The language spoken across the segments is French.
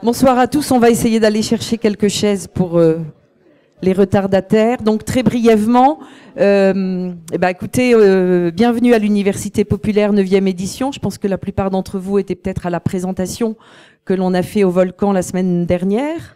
Bonsoir à tous. On va essayer d'aller chercher quelques chaises pour les retardataires. Donc très brièvement, écoutez, bienvenue à l'Université populaire 9e édition. Je pense que la plupart d'entre vous étaient peut-être à la présentation que l'on a fait au Volcan la semaine dernière,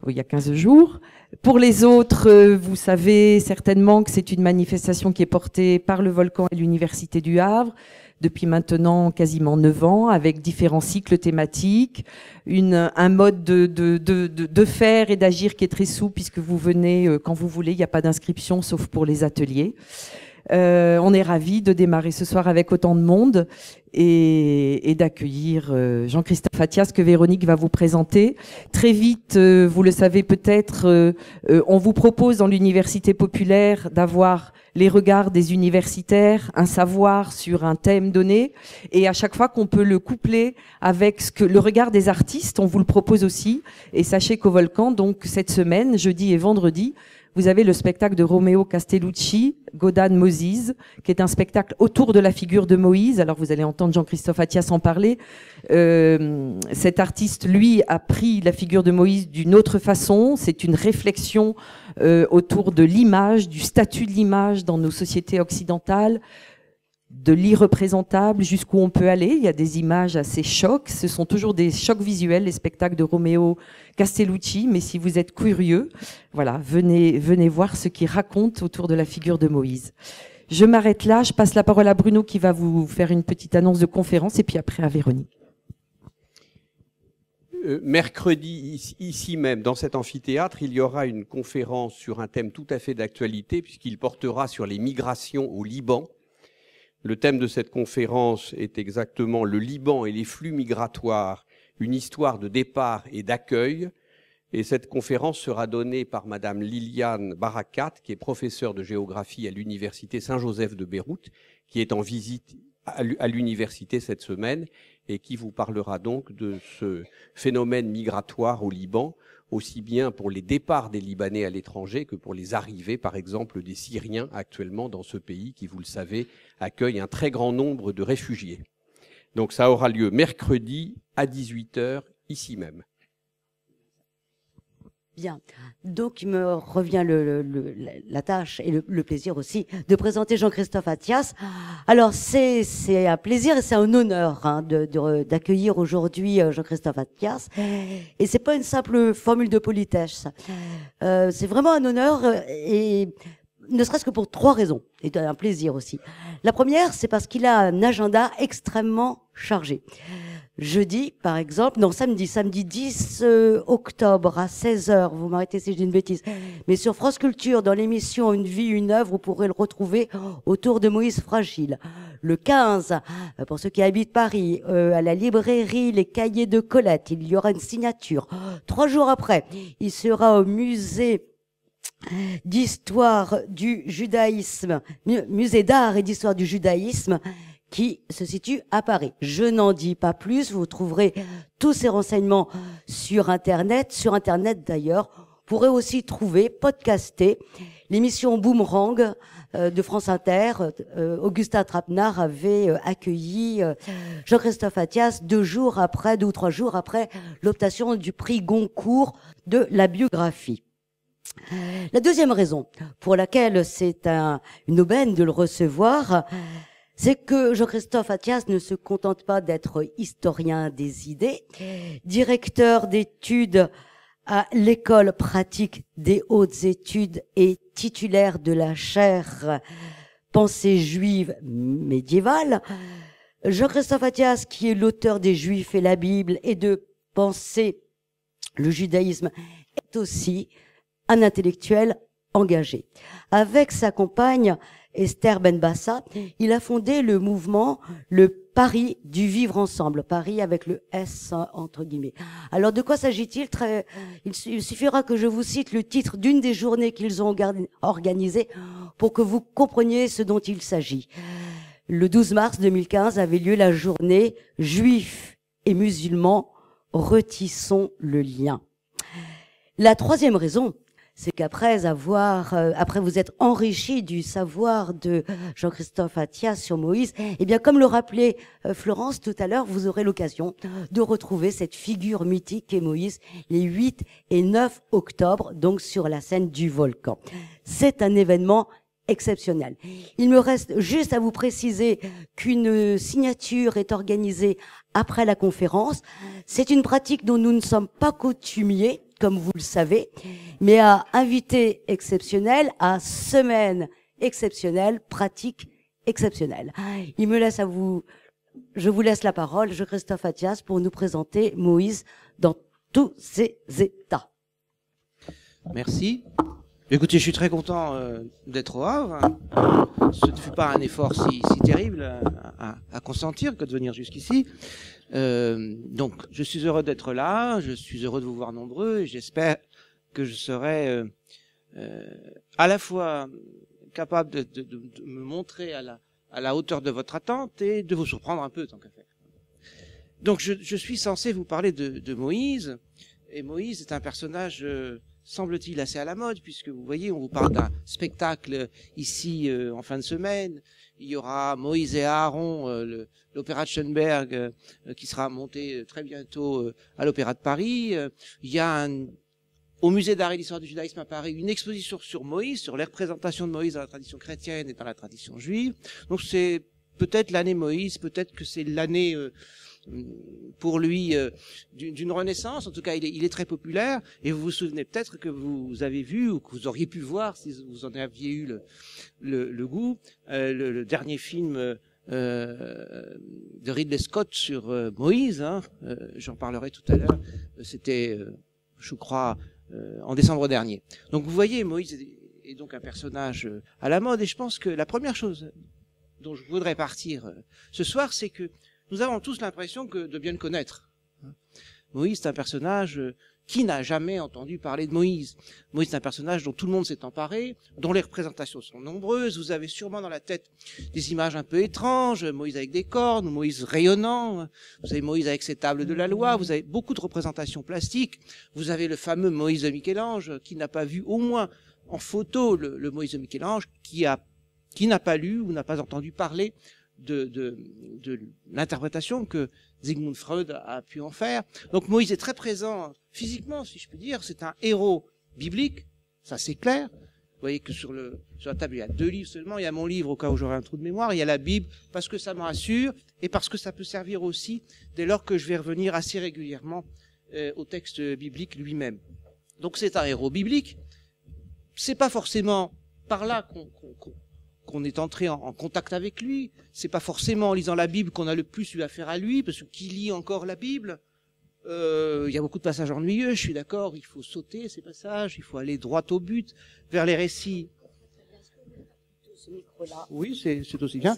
il y a 15 jours. Pour les autres, vous savez certainement que c'est une manifestation qui est portée par le Volcan et l'Université du Havre depuis maintenant quasiment 9 ans, avec différents cycles thématiques, un mode de faire et d'agir qui est très souple, puisque vous venez quand vous voulez, il n'y a pas d'inscription, sauf pour les ateliers. On est ravis de démarrer ce soir avec autant de monde et d'accueillir Jean-Christophe Attias que Véronique va vous présenter. Très vite, vous le savez peut-être, on vous propose dans l'Université populaire d'avoir les regards des universitaires, un savoir sur un thème donné, et à chaque fois qu'on peut le coupler avec le regard des artistes, on vous le propose aussi. Et sachez qu'au Volcan, donc cette semaine, jeudi et vendredi, vous avez le spectacle de Romeo Castellucci, Godan Moses, qui est un spectacle autour de la figure de Moïse. Alors vous allez entendre Jean-Christophe Attias en parler. Cet artiste, lui, a pris la figure de Moïse d'une autre façon. C'est une réflexion autour de l'image, du statut de l'image dans nos sociétés occidentales, de l'irreprésentable, jusqu'où on peut aller. Il y a des images assez chocs. Ce sont toujours des chocs visuels, les spectacles de Romeo Castellucci. Mais si vous êtes curieux, voilà, venez voir ce qu'il raconte autour de la figure de Moïse. Je m'arrête là. Je passe la parole à Bruno qui va vous faire une petite annonce de conférence et puis après à Véronique. Mercredi, ici même, dans cet amphithéâtre, il y aura une conférence sur un thème tout à fait d'actualité puisqu'il portera sur les migrations au Liban. Le thème de cette conférence est exactement le Liban et les flux migratoires, une histoire de départ et d'accueil. Et cette conférence sera donnée par Madame Liliane Barakat, qui est professeure de géographie à l'Université Saint-Joseph de Beyrouth, qui est en visite à l'université cette semaine et qui vous parlera donc de ce phénomène migratoire au Liban, aussi bien pour les départs des Libanais à l'étranger que pour les arrivées, par exemple, des Syriens actuellement dans ce pays qui, vous le savez, accueille un très grand nombre de réfugiés. Donc ça aura lieu mercredi à 18h, ici même. Bien. Donc, il me revient la tâche et le plaisir aussi de présenter Jean-Christophe Attias. Alors, c'est un plaisir et c'est un honneur d'accueillir aujourd'hui Jean-Christophe Attias. Et c'est pas une simple formule de politesse. C'est vraiment un honneur et ne serait-ce que pour 3 raisons. Et un plaisir aussi. La première, c'est parce qu'il a un agenda extrêmement chargé. Jeudi, par exemple, non, samedi 10 octobre à 16h, vous m'arrêtez si je dis une bêtise, mais sur France Culture, dans l'émission Une vie, une œuvre, vous pourrez le retrouver autour de Moïse Fragile. Le 15, pour ceux qui habitent Paris, à la librairie Les Cahiers de Colette, il y aura une signature. 3 jours après, il sera au musée d'histoire du judaïsme, musée d'art et d'histoire du judaïsme, qui se situe à Paris. Je n'en dis pas plus, vous trouverez tous ces renseignements sur Internet. Sur Internet d'ailleurs, vous pourrez aussi trouver, podcaster, l'émission Boomerang de France Inter. Augustin Trapenard avait accueilli Jean-Christophe Attias 2 ou 3 jours après l'obtention du prix Goncourt de la biographie. La deuxième raison pour laquelle c'est une aubaine de le recevoir, c'est que Jean-Christophe Attias ne se contente pas d'être historien des idées, directeur d'études à l'École pratique des hautes études et titulaire de la chaire Pensée juive médiévale. Jean-Christophe Attias, qui est l'auteur des Juifs et la Bible et de Penser le judaïsme, est aussi un intellectuel engagé. Avec sa compagne Esther Benbassa, il a fondé le mouvement Le Paris du vivre ensemble, Paris avec le S entre guillemets. Alors de quoi s'agit-il? Il suffira que je vous cite le titre d'une des journées qu'ils ont organisées pour que vous compreniez ce dont il s'agit. Le 12 mars 2015 avait lieu la journée Juifs et musulmans, retissons le lien. La troisième raison, c'est qu'après après vous être enrichi du savoir de Jean-Christophe Attias sur Moïse, eh bien, comme le rappelait Florence tout à l'heure, vous aurez l'occasion de retrouver cette figure mythique qu'est Moïse les 8 et 9 octobre, donc sur la scène du volcan. C'est un événement exceptionnel. Il me reste juste à vous préciser qu'une signature est organisée après la conférence. C'est une pratique dont nous ne sommes pas coutumiers, comme vous le savez, mais à invité exceptionnel, à semaine exceptionnelle, pratique exceptionnelle. Je vous laisse la parole, Christophe Attias, pour nous présenter Moïse dans tous ses états. Merci. Écoutez, je suis très content d'être au Havre. Ce ne fut pas un effort si terrible à consentir que de venir jusqu'ici. Donc, je suis heureux d'être là, je suis heureux de vous voir nombreux, et j'espère que je serai à la fois capable de me montrer à la hauteur de votre attente et de vous surprendre un peu, tant qu'à faire. Donc, je suis censé vous parler de Moïse, et Moïse est un personnage, semble-t-il, assez à la mode, puisque vous voyez, on vous parle d'un spectacle ici en fin de semaine. Il y aura Moïse et Aaron, l'opéra de Schoenberg, qui sera monté très bientôt à l'Opéra de Paris. Il y a au Musée d'art et d'histoire du judaïsme à Paris une exposition sur Moïse, sur les représentations de Moïse dans la tradition chrétienne et dans la tradition juive. Donc c'est peut-être l'année Moïse, peut-être que c'est l'année pour lui d'une renaissance. En tout cas, il est très populaire, et vous vous souvenez peut-être que vous avez vu, ou que vous auriez pu voir si vous en aviez eu le goût, le dernier film de Ridley Scott sur Moïse, hein, j'en parlerai tout à l'heure, c'était je crois en décembre dernier. Donc vous voyez, Moïse est donc un personnage à la mode, et je pense que la première chose dont je voudrais partir ce soir, c'est que nous avons tous l'impression de bien le connaître. Moïse est un personnage qui n'a jamais entendu parler de Moïse. Moïse est un personnage dont tout le monde s'est emparé, dont les représentations sont nombreuses. Vous avez sûrement dans la tête des images un peu étranges, Moïse avec des cornes, Moïse rayonnant, vous avez Moïse avec ses tables de la loi, vous avez beaucoup de représentations plastiques. Vous avez le fameux Moïse de Michel-Ange, qui n'a pas vu au moins en photo le Moïse de Michel-Ange, qui n'a pas lu ou n'a pas entendu parler de l'interprétation que Sigmund Freud a pu en faire. Donc Moïse est très présent physiquement, si je puis dire. C'est un héros biblique, ça c'est clair. Vous voyez que sur la table, il y a 2 livres seulement. Il y a mon livre au cas où j'aurai un trou de mémoire. Il y a la Bible, parce que ça me rassure, et parce que ça peut servir aussi dès lors que je vais revenir assez régulièrement au texte biblique lui-même. Donc c'est un héros biblique. C'est pas forcément par là qu'on est entré en contact avec lui. C'est pas forcément en lisant la Bible qu'on a le plus eu affaire à lui, parce que qui lit encore la Bible? Il y a beaucoup de passages ennuyeux, je suis d'accord, il faut sauter ces passages, il faut aller droit au but, vers les récits. Oui, c'est aussi bien.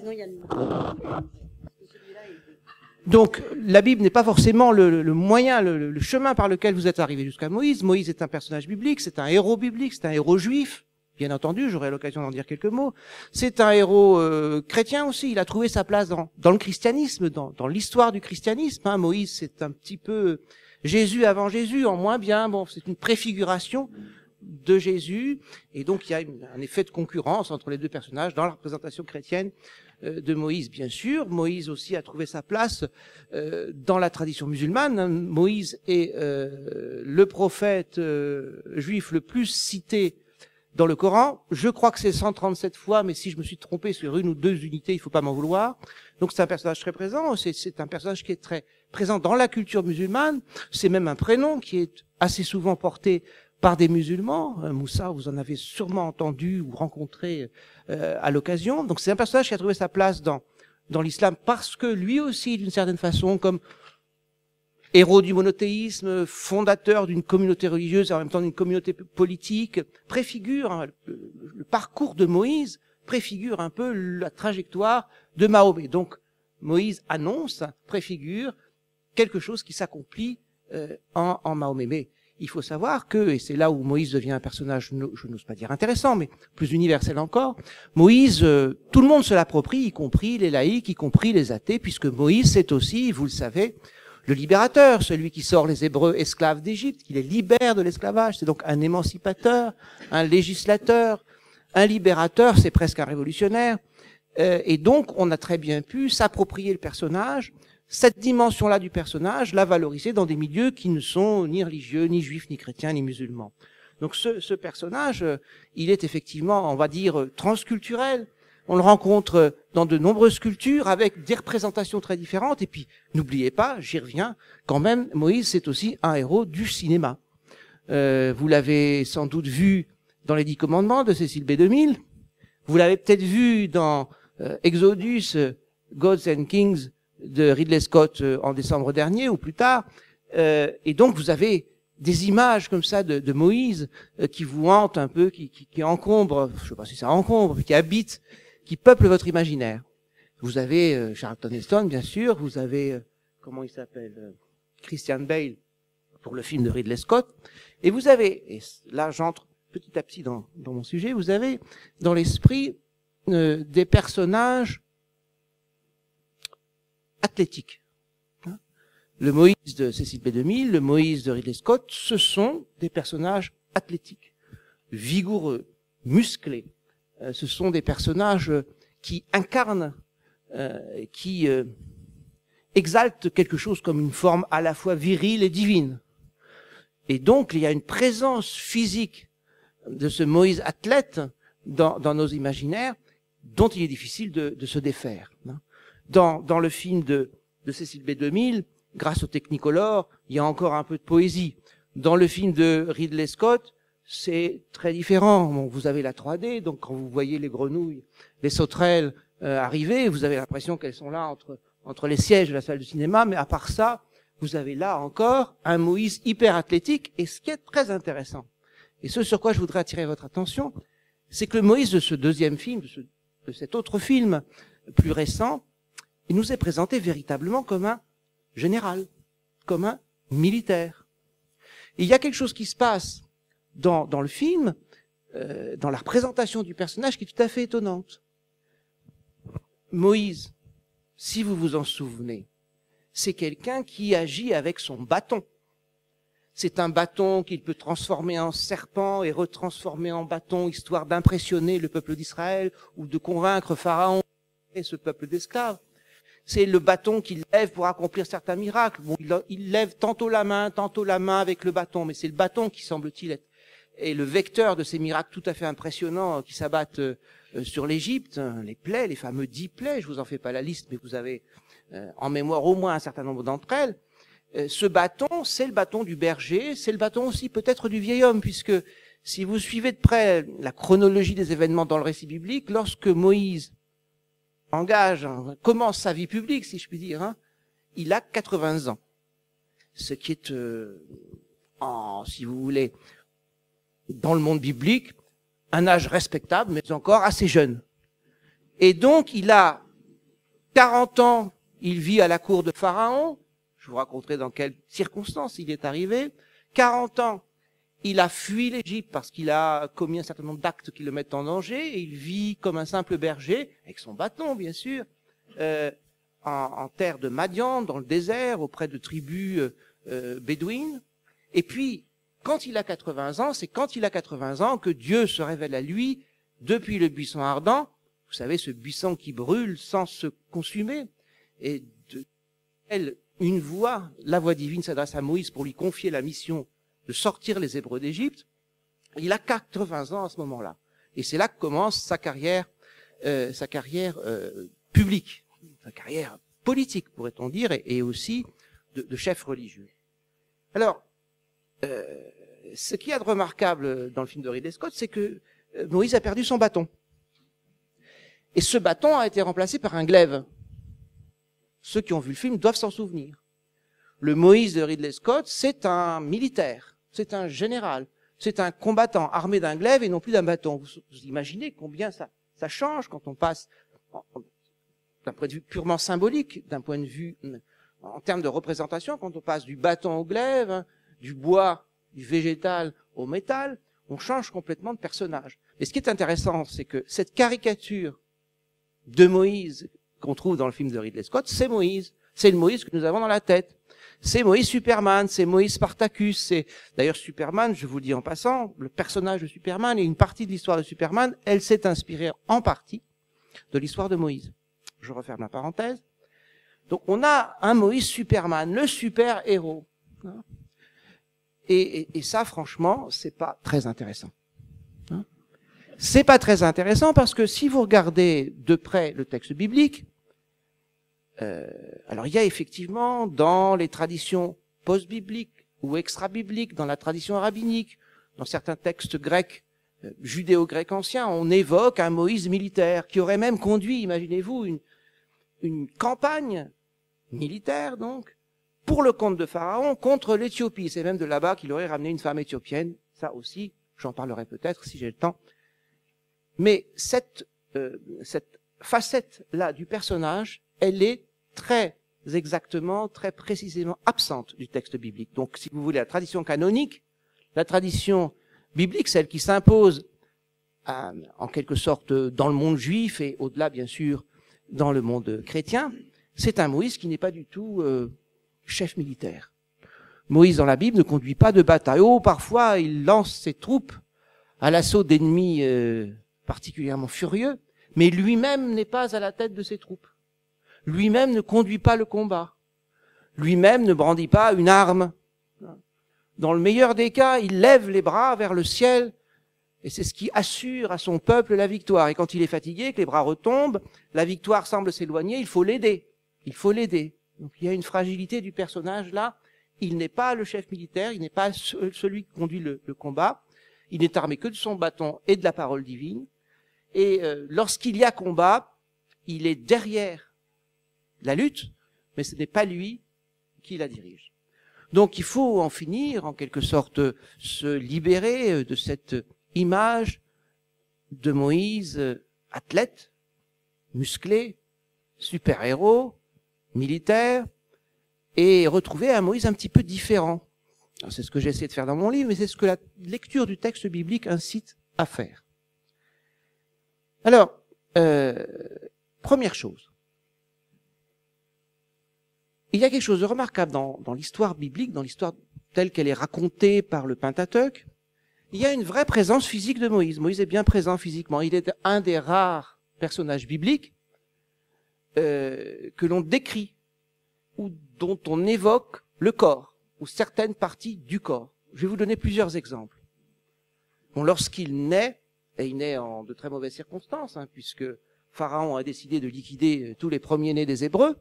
Donc, la Bible n'est pas forcément le moyen, le chemin par lequel vous êtes arrivé jusqu'à Moïse. Moïse est un personnage biblique, c'est un héros biblique, c'est un héros juif. Bien entendu, j'aurai l'occasion d'en dire quelques mots. C'est un héros chrétien aussi. Il a trouvé sa place dans le christianisme, dans l'histoire du christianisme. Hein. Moïse, c'est un petit peu Jésus avant Jésus, en moins bien. Bon, c'est une préfiguration de Jésus. Et donc, il y a un effet de concurrence entre les deux personnages dans la représentation chrétienne de Moïse, bien sûr. Moïse aussi a trouvé sa place dans la tradition musulmane. Moïse est le prophète juif le plus cité dans le Coran. Je crois que c'est 137 fois, mais si je me suis trompé sur 1 ou 2 unités, il faut pas m'en vouloir. Donc c'est un personnage très présent, c'est un personnage qui est très présent dans la culture musulmane. C'est même un prénom qui est assez souvent porté par des musulmans. Moussa, vous en avez sûrement entendu ou rencontré à l'occasion. Donc c'est un personnage qui a trouvé sa place dans l'islam, parce que lui aussi, d'une certaine façon, comme héros du monothéisme, fondateur d'une communauté religieuse et en même temps d'une communauté politique, préfigure, hein, le parcours de Moïse préfigure un peu la trajectoire de Mahomet. Donc Moïse annonce, préfigure quelque chose qui s'accomplit en Mahomet. Mais il faut savoir que, et c'est là où Moïse devient un personnage, je n'ose pas dire intéressant, mais plus universel encore, Moïse, tout le monde se l'approprie, y compris les laïcs, y compris les athées, puisque Moïse, c'est aussi, vous le savez, le libérateur, celui qui sort les Hébreux esclaves d'Égypte, qui les libère de l'esclavage. C'est donc un émancipateur, un législateur, un libérateur, c'est presque un révolutionnaire. Et donc, on a très bien pu s'approprier le personnage, cette dimension-là du personnage, la valoriser dans des milieux qui ne sont ni religieux, ni juifs, ni chrétiens, ni musulmans. Donc ce personnage, il est effectivement, on va dire, transculturel. On le rencontre dans de nombreuses cultures avec des représentations très différentes. Et puis, n'oubliez pas, j'y reviens, quand même, Moïse, c'est aussi un héros du cinéma. Vous l'avez sans doute vu dans les 10 commandements de Cécile B2000. Vous l'avez peut-être vu dans Exodus, Gods and Kings de Ridley Scott en décembre dernier ou plus tard. Et donc, vous avez des images comme ça de Moïse qui vous hantent un peu, qui encombrent, je sais pas si ça encombre, qui habitent, qui peuplent votre imaginaire. Vous avez Charlton Heston, bien sûr, vous avez, comment il s'appelle, Christian Bale pour le film de Ridley Scott, et vous avez, et là j'entre petit à petit dans mon sujet, vous avez dans l'esprit des personnages athlétiques. Le Moïse de Cécile B2000, le Moïse de Ridley Scott, ce sont des personnages athlétiques, vigoureux, musclés. Ce sont des personnages qui incarnent, qui exaltent quelque chose comme une forme à la fois virile et divine. Et donc, il y a une présence physique de ce Moïse athlète dans nos imaginaires dont il est difficile de se défaire. Dans le film de Cécile B2000, grâce au Technicolor, il y a encore un peu de poésie. Dans le film de Ridley Scott, c'est très différent. Bon, vous avez la 3D, donc quand vous voyez les grenouilles, les sauterelles arriver, vous avez l'impression qu'elles sont là entre les sièges de la salle de cinéma, mais à part ça, vous avez là encore un Moïse hyper athlétique. Et ce qui est très intéressant, et ce sur quoi je voudrais attirer votre attention, c'est que le Moïse de ce deuxième film, de cet autre film plus récent, il nous est présenté véritablement comme un général, comme un militaire. Et il y a quelque chose qui se passe dans le film, dans la représentation du personnage, qui est tout à fait étonnante. Moïse, si vous vous en souvenez, c'est quelqu'un qui agit avec son bâton. C'est un bâton qu'il peut transformer en serpent et retransformer en bâton, histoire d'impressionner le peuple d'Israël ou de convaincre Pharaon et ce peuple d'esclaves. C'est le bâton qu'il lève pour accomplir certains miracles. Bon, il lève tantôt la main avec le bâton, mais c'est le bâton qui semble-t-il être et le vecteur de ces miracles tout à fait impressionnants qui s'abattent sur l'Égypte, les plaies, les fameux 10 plaies, je vous en fais pas la liste, mais vous avez en mémoire au moins un certain nombre d'entre elles. Ce bâton, c'est le bâton du berger, c'est le bâton aussi peut-être du vieil homme, puisque si vous suivez de près la chronologie des événements dans le récit biblique, lorsque Moïse commence sa vie publique, si je puis dire, il a 80 ans. Ce qui est, si vous voulez, dans le monde biblique, un âge respectable, mais encore assez jeune. Et donc, il a 40 ans, il vit à la cour de Pharaon. Je vous raconterai dans quelles circonstances il est arrivé. 40 ans, il a fui l'Égypte parce qu'il a commis un certain nombre d'actes qui le mettent en danger, et il vit comme un simple berger, avec son bâton, bien sûr, en terre de Madian, dans le désert, auprès de tribus bédouines. Et puis, quand il a 80 ans, c'est quand il a 80 ans que Dieu se révèle à lui depuis le buisson ardent. Vous savez, ce buisson qui brûle sans se consumer. Et une voix, la voix divine s'adresse à Moïse pour lui confier la mission de sortir les Hébreux d'Égypte. Il a 80 ans à ce moment-là. Et c'est là que commence sa carrière publique, sa carrière politique, pourrait-on dire, et aussi de chef religieux. Alors, ce qu'il y a de remarquable dans le film de Ridley Scott, c'est que Moïse a perdu son bâton. Et ce bâton a été remplacé par un glaive. Ceux qui ont vu le film doivent s'en souvenir. Le Moïse de Ridley Scott, c'est un militaire, c'est un général, c'est un combattant armé d'un glaive et non plus d'un bâton. Vous imaginez combien ça change quand on passe, d'un point de vue purement symbolique, d'un point de vue en termes de représentation, quand on passe du bâton au glaive, du bois, du végétal au métal, on change complètement de personnage. Et ce qui est intéressant, c'est que cette caricature de Moïse qu'on trouve dans le film de Ridley Scott, c'est Moïse. C'est le Moïse que nous avons dans la tête. C'est Moïse Superman, c'est Moïse Spartacus, c'est d'ailleurs Superman, je vous le dis en passant, le personnage de Superman et une partie de l'histoire de Superman, elle s'est inspirée en partie de l'histoire de Moïse. Je referme la parenthèse. Donc on a un Moïse Superman, le super-héros. Et ça, franchement, c'est pas très intéressant. C'est pas très intéressant parce que si vous regardez de près le texte biblique, alors il y a effectivement dans les traditions post-bibliques ou extra-bibliques, dans la tradition rabbinique, dans certains textes grecs, judéo-grecs anciens, on évoque un Moïse militaire qui aurait même conduit, imaginez-vous, une campagne militaire donc pour le compte de Pharaon contre l'Éthiopie. C'est même de là-bas qu'il aurait ramené une femme éthiopienne. Ça aussi, j'en parlerai peut-être si j'ai le temps. Mais cette facette-là du personnage, elle est très exactement, très précisément absente du texte biblique. Donc, si vous voulez, la tradition canonique, la tradition biblique, celle qui s'impose en quelque sorte dans le monde juif et au-delà, bien sûr, dans le monde chrétien, c'est un Moïse qui n'est pas du tout chef militaire. Moïse, dans la Bible, ne conduit pas de bataille. Oh, parfois, il lance ses troupes à l'assaut d'ennemis particulièrement furieux, mais lui-même n'est pas à la tête de ses troupes. Lui-même ne conduit pas le combat. Lui-même ne brandit pas une arme. Dans le meilleur des cas, il lève les bras vers le ciel et c'est ce qui assure à son peuple la victoire. Et quand il est fatigué, que les bras retombent, la victoire semble s'éloigner, il faut l'aider. Il faut l'aider. Donc il y a une fragilité du personnage là. Il n'est pas le chef militaire, il n'est pas celui qui conduit le combat. Il n'est armé que de son bâton et de la parole divine. Et lorsqu'il y a combat, il est derrière la lutte, mais ce n'est pas lui qui la dirige. Donc il faut en finir, en quelque sorte, se libérer de cette image de Moïse athlète, musclé, super-héros, militaire, et retrouver un Moïse un petit peu différent. C'est ce que j'ai essayé de faire dans mon livre, mais c'est ce que la lecture du texte biblique incite à faire. Alors, première chose, il y a quelque chose de remarquable dans l'histoire biblique, dans l'histoire telle qu'elle est racontée par le Pentateuque. Il y a une vraie présence physique de Moïse. Moïse est bien présent physiquement. Il est un des rares personnages bibliques que l'on décrit ou dont on évoque le corps ou certaines parties du corps. Je vais vous donner plusieurs exemples. Bon, lorsqu'il naît, et il naît en de très mauvaises circonstances, puisque Pharaon a décidé de liquider tous les premiers-nés des Hébreux,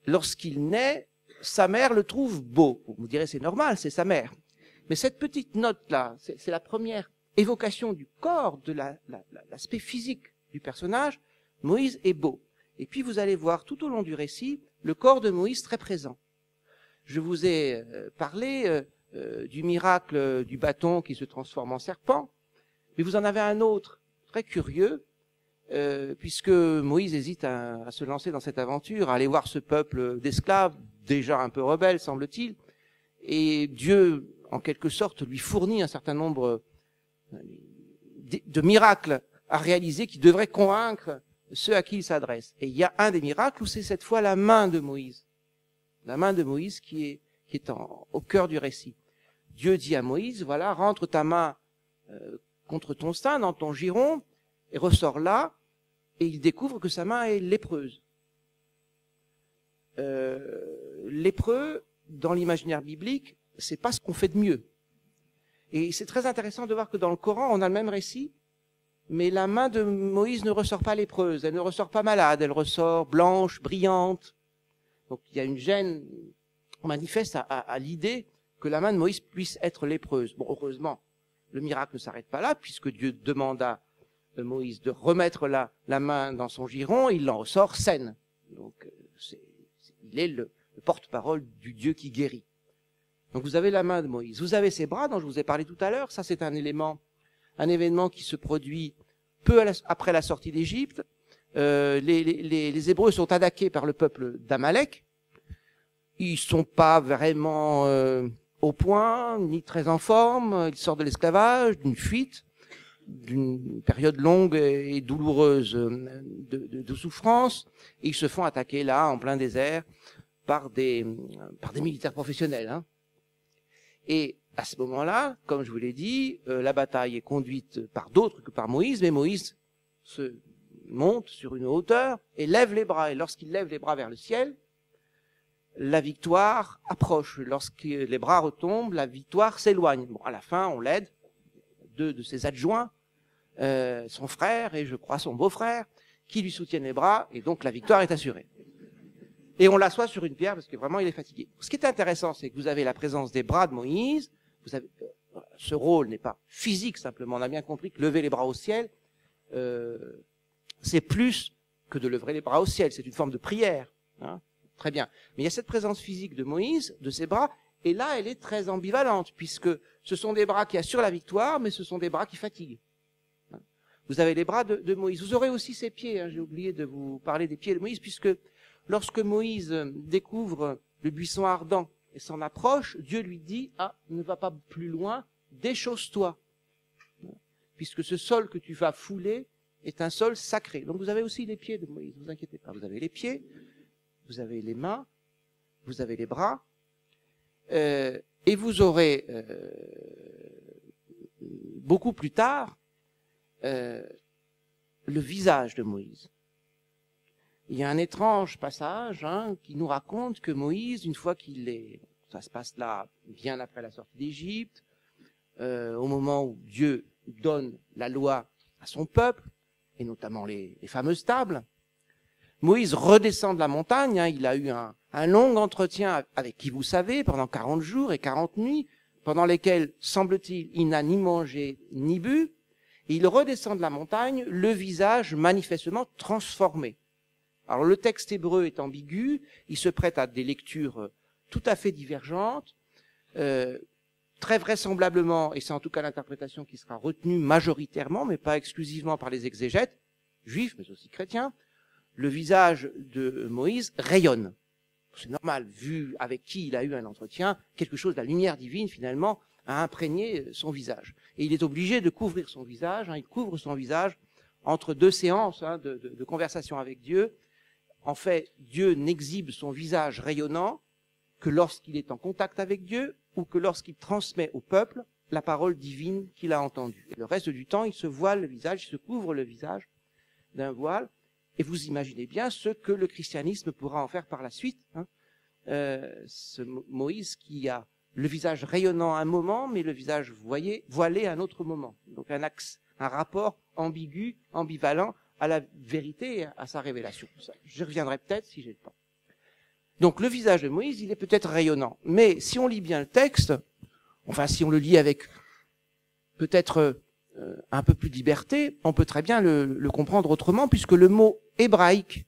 lorsqu'il naît, sa mère le trouve beau. Vous me direz, c'est normal, c'est sa mère. Mais cette petite note-là, c'est la première évocation du corps, de l'aspect physique du personnage. Moïse est beau. Et puis vous allez voir tout au long du récit le corps de Moïse très présent. Je vous ai parlé du miracle du bâton qui se transforme en serpent, mais vous en avez un autre très curieux, puisque Moïse hésite à se lancer dans cette aventure, à aller voir ce peuple d'esclaves, déjà un peu rebelle semble-t-il, et Dieu, en quelque sorte, lui fournit un certain nombre de miracles à réaliser qui devraient convaincre ceux à qui il s'adresse. Et il y a un des miracles où c'est cette fois la main de Moïse. La main de Moïse qui est au cœur du récit. Dieu dit à Moïse, voilà, rentre ta main contre ton sein, dans ton giron, et ressort là, et il découvre que sa main est lépreuse. Lépreux, dans l'imaginaire biblique, c'est pas ce qu'on fait de mieux. Et c'est très intéressant de voir que dans le Coran, on a le même récit, mais la main de Moïse ne ressort pas lépreuse, elle ne ressort pas malade, elle ressort blanche, brillante. Donc il y a une gêne manifeste à l'idée que la main de Moïse puisse être lépreuse. Bon, heureusement, le miracle ne s'arrête pas là, puisque Dieu demanda à Moïse de remettre la main dans son giron, et il en ressort saine. Donc il est le porte-parole du Dieu qui guérit. Donc vous avez la main de Moïse. Vous avez ses bras dont je vous ai parlé tout à l'heure. Ça, c'est un événement qui se produit peu après la sortie d'Égypte. Les Hébreux sont attaqués par le peuple d'Amalek. Ils sont pas vraiment au point, ni très en forme. Ils sortent de l'esclavage, d'une fuite, d'une période longue et douloureuse de souffrance. Et ils se font attaquer là, en plein désert, par des militaires professionnels. Hein. Et à ce moment-là, comme je vous l'ai dit, la bataille est conduite par d'autres que par Moïse, mais Moïse se monte sur une hauteur et lève les bras. Et lorsqu'il lève les bras vers le ciel, la victoire approche. Lorsque les bras retombent, la victoire s'éloigne. Bon, à la fin, on l'aide, 2 de ses adjoints, son frère et je crois son beau-frère, qui lui soutiennent les bras, et donc la victoire est assurée. Et on l'assoit sur une pierre parce que vraiment il est fatigué. Ce qui est intéressant, c'est que vous avez la présence des bras de Moïse. Vous avez, ce rôle n'est pas physique simplement. On a bien compris que lever les bras au ciel, c'est plus que de lever les bras au ciel. C'est une forme de prière. Hein. Très bien. Mais il y a cette présence physique de Moïse, de ses bras, et là elle est très ambivalente puisque ce sont des bras qui assurent la victoire, mais ce sont des bras qui fatiguent. Vous avez les bras de Moïse. Vous aurez aussi ses pieds. Hein. J'ai oublié de vous parler des pieds de Moïse puisque lorsque Moïse découvre le buisson ardent et s'en approche, Dieu lui dit « Ah, ne va pas plus loin, déchausse-toi, puisque ce sol que tu vas fouler est un sol sacré. » Donc vous avez aussi les pieds de Moïse, ne vous inquiétez pas. Vous avez les pieds, vous avez les mains, vous avez les bras, et vous aurez beaucoup plus tard le visage de Moïse. Il y a un étrange passage qui nous raconte que Moïse, une fois qu'il est, ça se passe là bien après la sortie d'Égypte, au moment où Dieu donne la loi à son peuple, et notamment les fameuses tables, Moïse redescend de la montagne, il a eu un long entretien avec qui vous savez, pendant 40 jours et 40 nuits, pendant lesquels, semble-t-il, il n'a ni mangé ni bu, et il redescend de la montagne, le visage manifestement transformé. Alors le texte hébreu est ambigu, il se prête à des lectures tout à fait divergentes, très vraisemblablement, et c'est en tout cas l'interprétation qui sera retenue majoritairement, mais pas exclusivement par les exégètes, juifs mais aussi chrétiens, le visage de Moïse rayonne. C'est normal, vu avec qui il a eu un entretien, quelque chose de la lumière divine finalement a imprégné son visage. Et il est obligé de couvrir son visage, il couvre son visage entre 2 séances de conversation avec Dieu. En fait, Dieu n'exhibe son visage rayonnant que lorsqu'il est en contact avec Dieu ou que lorsqu'il transmet au peuple la parole divine qu'il a entendue. Et le reste du temps, il se voile le visage, il se couvre le visage d'un voile. Et vous imaginez bien ce que le christianisme pourra en faire par la suite. Ce Moïse qui a le visage rayonnant à un moment, mais le visage voilé à un autre moment. Donc un rapport ambigu, ambivalent à la vérité et à sa révélation. Je reviendrai peut-être si j'ai le temps. Donc le visage de Moïse, il est peut-être rayonnant. Mais si on lit bien le texte, enfin si on le lit avec peut-être un peu plus de liberté, on peut très bien le comprendre autrement, puisque le mot hébraïque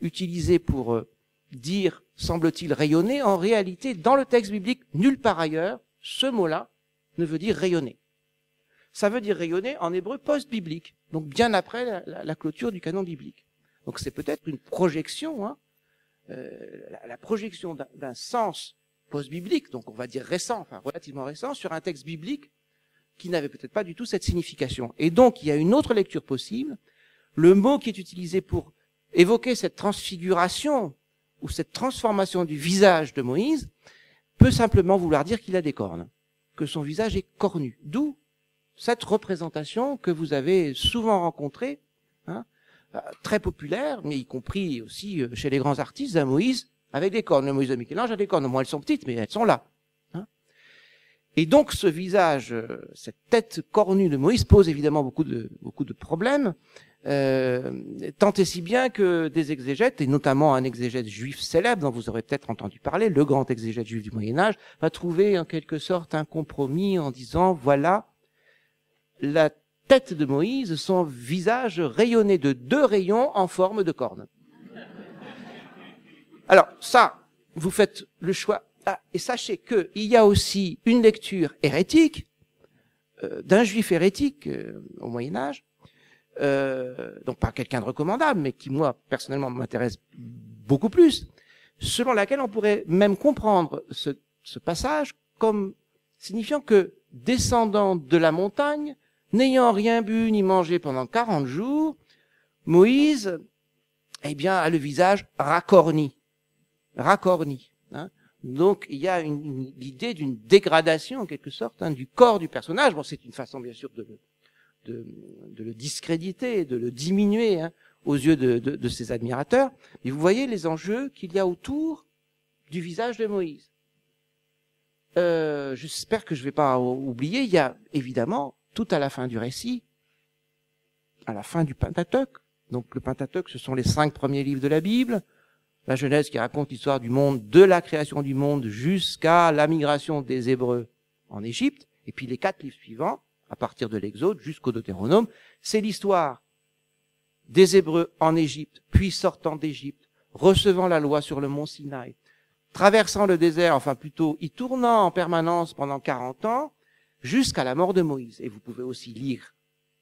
utilisé pour dire, semble-t-il, rayonner, en réalité, dans le texte biblique, nulle part ailleurs, ce mot-là ne veut dire rayonner. Ça veut dire rayonner en hébreu post-biblique, donc bien après la clôture du canon biblique. Donc c'est peut-être une projection, la projection d'un sens post-biblique, donc on va dire récent, enfin relativement récent, sur un texte biblique qui n'avait peut-être pas du tout cette signification. Et donc il y a une autre lecture possible. Le mot qui est utilisé pour évoquer cette transfiguration ou cette transformation du visage de Moïse peut simplement vouloir dire qu'il a des cornes, que son visage est cornu. D'où cette représentation que vous avez souvent rencontrée, très populaire, mais y compris aussi chez les grands artistes, d'un Moïse avec des cornes. Le Moïse de Michel-Ange a des cornes. Moi, elles sont petites, mais elles sont là. Et donc, ce visage, cette tête cornue de Moïse pose évidemment beaucoup de problèmes, tant et si bien que des exégètes, et notamment un exégète juif célèbre dont vous aurez peut-être entendu parler, le grand exégète juif du Moyen-Âge, va trouver en quelque sorte un compromis en disant, voilà, la tête de Moïse, son visage rayonnait de 2 rayons en forme de corne. Alors, ça, vous faites le choix. Et sachez qu'il y a aussi une lecture hérétique, d'un juif hérétique au Moyen-Âge, donc pas quelqu'un de recommandable, mais qui, moi, personnellement, m'intéresse beaucoup plus, selon laquelle on pourrait même comprendre ce passage comme signifiant que, descendant de la montagne, n'ayant rien bu ni mangé pendant 40 jours, Moïse, a le visage racorni. racorni. Hein. Donc il y a l'idée d'une dégradation en quelque sorte du corps du personnage. Bon, c'est une façon bien sûr de le discréditer, de le diminuer aux yeux de ses admirateurs. Mais vous voyez les enjeux qu'il y a autour du visage de Moïse. J'espère que je ne vais pas oublier, il y a évidemment, tout à la fin du récit, à la fin du Pentateuque, donc le Pentateuque, ce sont les 5 premiers livres de la Bible, la Genèse qui raconte l'histoire du monde, de la création du monde jusqu'à la migration des Hébreux en Égypte, et puis les 4 livres suivants, à partir de l'Exode jusqu'au Deutéronome, c'est l'histoire des Hébreux en Égypte, puis sortant d'Égypte, recevant la loi sur le mont Sinaï, traversant le désert, enfin plutôt y tournant en permanence pendant 40 ans, jusqu'à la mort de Moïse. Et vous pouvez aussi lire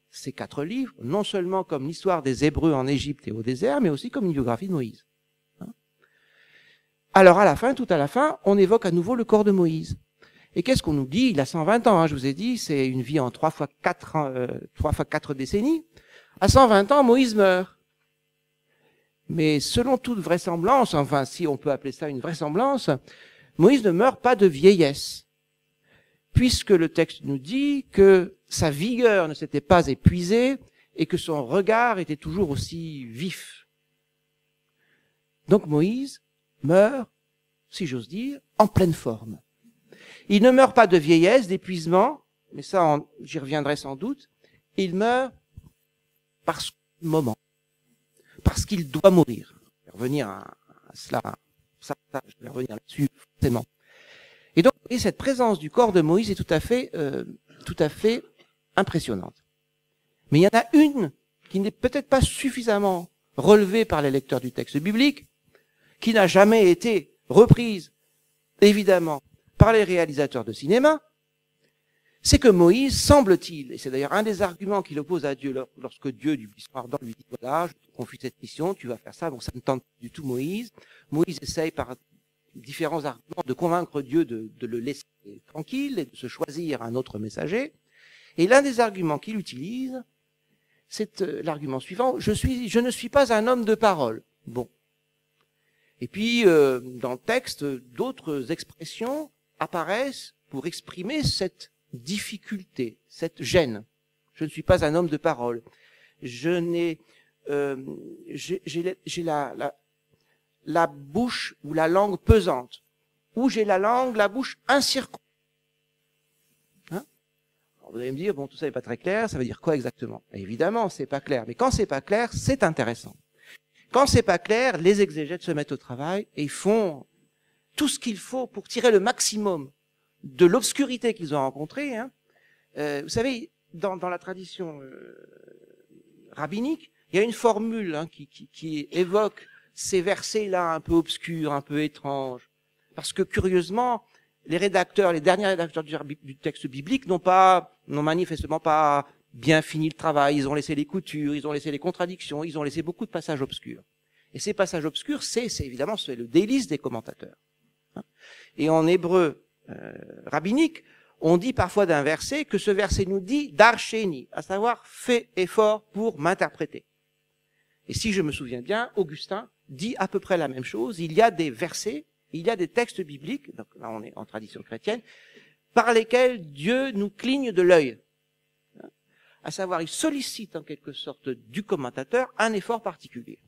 ces 4 livres, non seulement comme l'histoire des Hébreux en Égypte et au désert, mais aussi comme une biographie de Moïse. Alors à la fin, tout à la fin, on évoque à nouveau le corps de Moïse. Et qu'est-ce qu'on nous dit? Il a 120 ans, je vous ai dit, c'est une vie en 3 fois 4 décennies. À 120 ans, Moïse meurt. Mais selon toute vraisemblance, enfin si on peut appeler ça une vraisemblance, Moïse ne meurt pas de vieillesse, puisque le texte nous dit que sa vigueur ne s'était pas épuisée et que son regard était toujours aussi vif. Donc Moïse meurt, si j'ose dire, en pleine forme. Il ne meurt pas de vieillesse, d'épuisement, mais ça j'y reviendrai sans doute, il meurt par ce moment. Parce qu'il doit mourir. Je vais revenir à cela, je vais revenir là-dessus, forcément. Et donc, cette présence du corps de Moïse est tout à fait impressionnante. Mais il y en a une qui n'est peut-être pas suffisamment relevée par les lecteurs du texte biblique, qui n'a jamais été reprise, évidemment, par les réalisateurs de cinéma, c'est que Moïse, semble-t-il, et c'est d'ailleurs un des arguments qu'il oppose à Dieu lorsque Dieu, du l'histoire d'Or, lui dit, voilà, je te confie cette mission, tu vas faire ça, bon, ça ne tente pas du tout Moïse. Moïse essaye par différents arguments de convaincre Dieu de le laisser tranquille et de se choisir un autre messager. Et l'un des arguments qu'il utilise, c'est l'argument suivant, je ne suis pas un homme de parole. Bon. Et puis, dans le texte, d'autres expressions apparaissent pour exprimer cette difficulté, cette gêne. Je ne suis pas un homme de parole. J'ai la bouche ou la langue pesante, ou j'ai la bouche incirconspecte. Hein? Vous allez me dire, bon, tout ça n'est pas très clair, ça veut dire quoi exactement? Évidemment, c'est pas clair, mais quand c'est pas clair, c'est intéressant. Quand c'est pas clair, les exégètes se mettent au travail et font tout ce qu'il faut pour tirer le maximum de l'obscurité qu'ils ont rencontrée. Hein. Vous savez, dans la tradition rabbinique, il y a une formule qui évoque ces versets-là un peu obscurs, un peu étranges. Parce que curieusement, les derniers rédacteurs du texte biblique n'ont manifestement pas bien fini le travail. Ils ont laissé les coutures, ils ont laissé les contradictions, ils ont laissé beaucoup de passages obscurs. Et ces passages obscurs, c'est évidemment le délice des commentateurs. Et en hébreu rabbinique, on dit parfois d'un verset que ce verset nous dit darsheni, à savoir fais effort pour m'interpréter. Et si je me souviens bien, Augustin dit à peu près la même chose. Il y a des versets, il y a des textes bibliques, donc là on est en tradition chrétienne, par lesquels Dieu nous cligne de l'œil. À savoir, il sollicite en quelque sorte du commentateur un effort particulier.